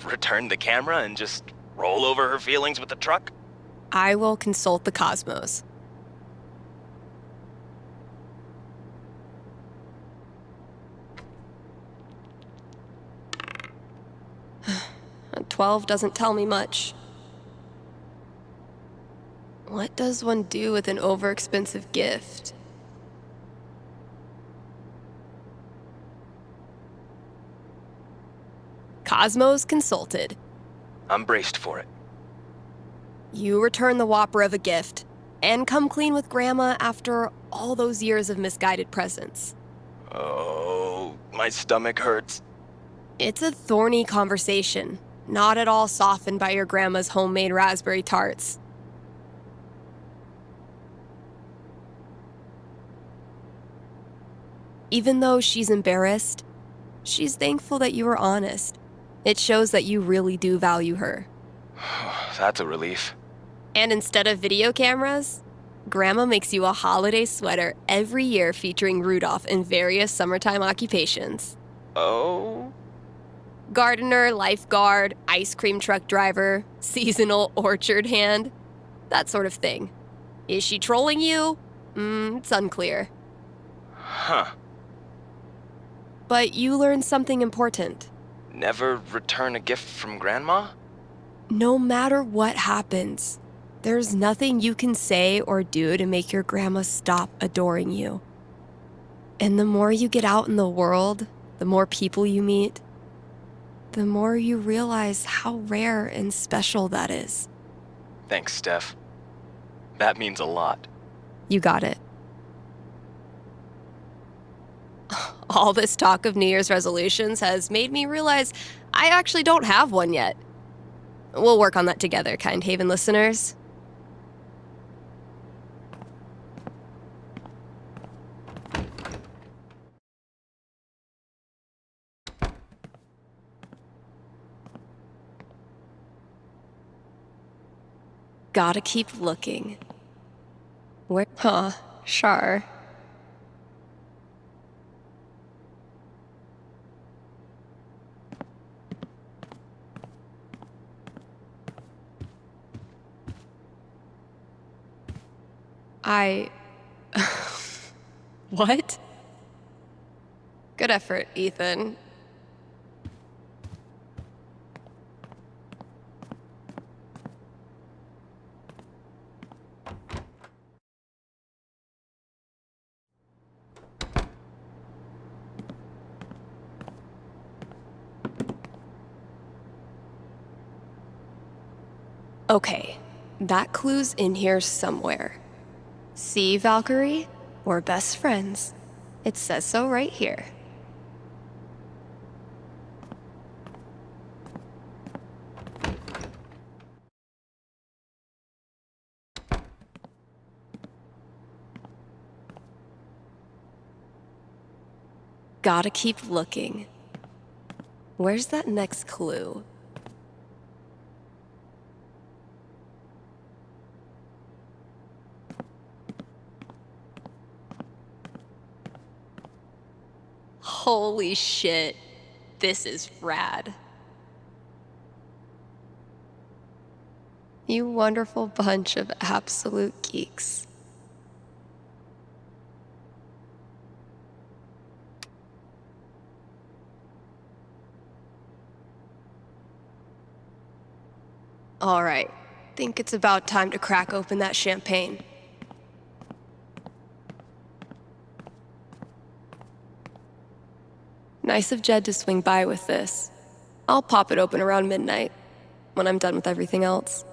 Return the camera and just roll over her feelings with the truck? I will consult the cosmos. A 12 doesn't tell me much. What does one do with an overexpensive gift? Cosmos consulted. I'm braced for it. You return the whopper of a gift and come clean with Grandma after all those years of misguided presents. Oh, my stomach hurts. It's a thorny conversation, not at all softened by your grandma's homemade raspberry tarts. Even though she's embarrassed, she's thankful that you were honest. It shows that you really do value her. That's a relief. And instead of video cameras, Grandma makes you a holiday sweater every year featuring Rudolph in various summertime occupations. Oh? Gardener, lifeguard, ice cream truck driver, seasonal orchard hand, that sort of thing. Is she trolling you? It's unclear. Huh. But you learned something important. Never return a gift from Grandma? No matter what happens, there's nothing you can say or do to make your grandma stop adoring you. And the more you get out in the world, the more people you meet, the more you realize how rare and special that is. Thanks, Steph. That means a lot. You got it. All this talk of New Year's resolutions has made me realize I actually don't have one yet. We'll work on that together, Kind Haven listeners. Gotta keep looking. Where? Huh, sure. What? Good effort, Ethan. Okay, that clue's in here somewhere. See, Valkyrie? We're best friends. It says so right here. Gotta keep looking. Where's that next clue? Holy shit. This is rad. You wonderful bunch of absolute geeks. All right, think it's about time to crack open that champagne. Nice of Jed to swing by with this. I'll pop it open around midnight, when I'm done with everything else.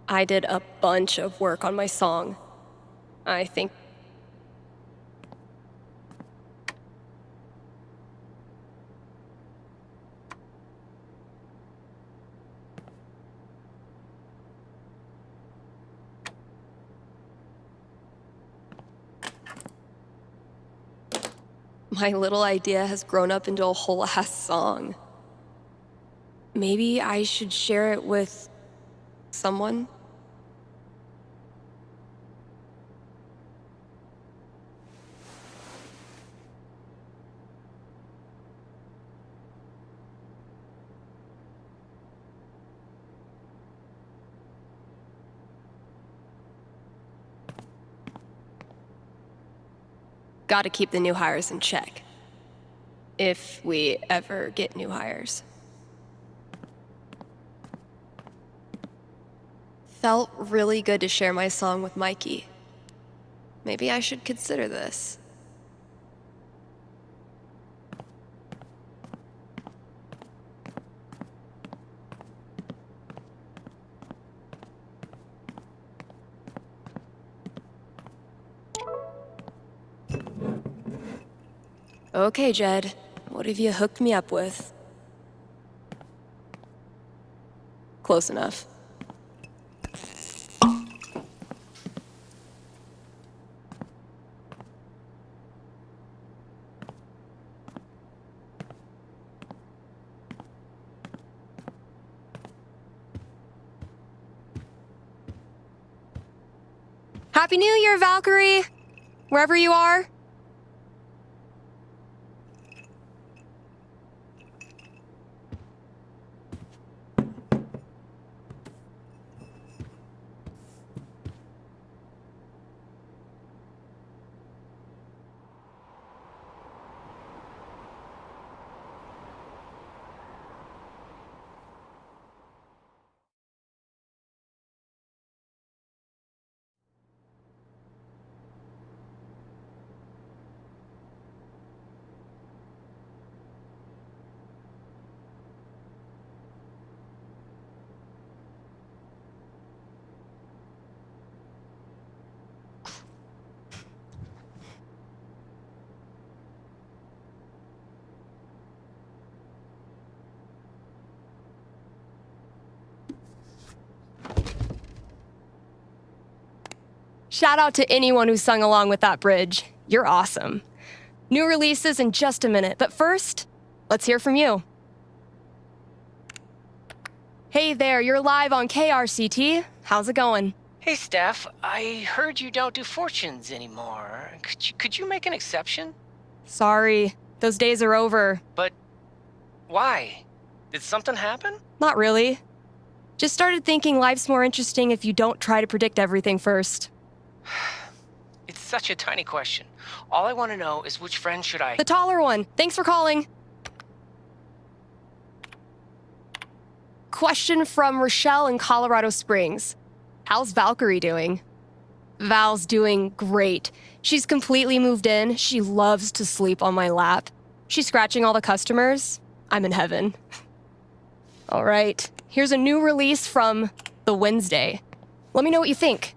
I did a bunch of work on my song. I think my little idea has grown up into a whole-ass song. Maybe I should share it with someone? Gotta keep the new hires in check. If we ever get new hires. Felt really good to share my song with Mikey. Maybe I should consider this. Okay, Jed. What have you hooked me up with? Close enough. Happy New Year, Valkyrie! Wherever you are. Shout out to anyone who sung along with that bridge. You're awesome. New releases in just a minute, but first, let's hear from you. Hey there, you're live on KRCT. How's it going? Hey, Steph. I heard you don't do fortunes anymore. Could you make an exception? Sorry, those days are over. But why? Did something happen? Not really. Just started thinking life's more interesting if you don't try to predict everything first. It's such a tiny question. All I want to know is which friend should I... The taller one. Thanks for calling. Question from Rochelle in Colorado Springs. How's Valkyrie doing? Val's doing great. She's completely moved in. She loves to sleep on my lap. She's scratching all the customers. I'm in heaven. All right, here's a new release from The Wednesday. Let me know what you think.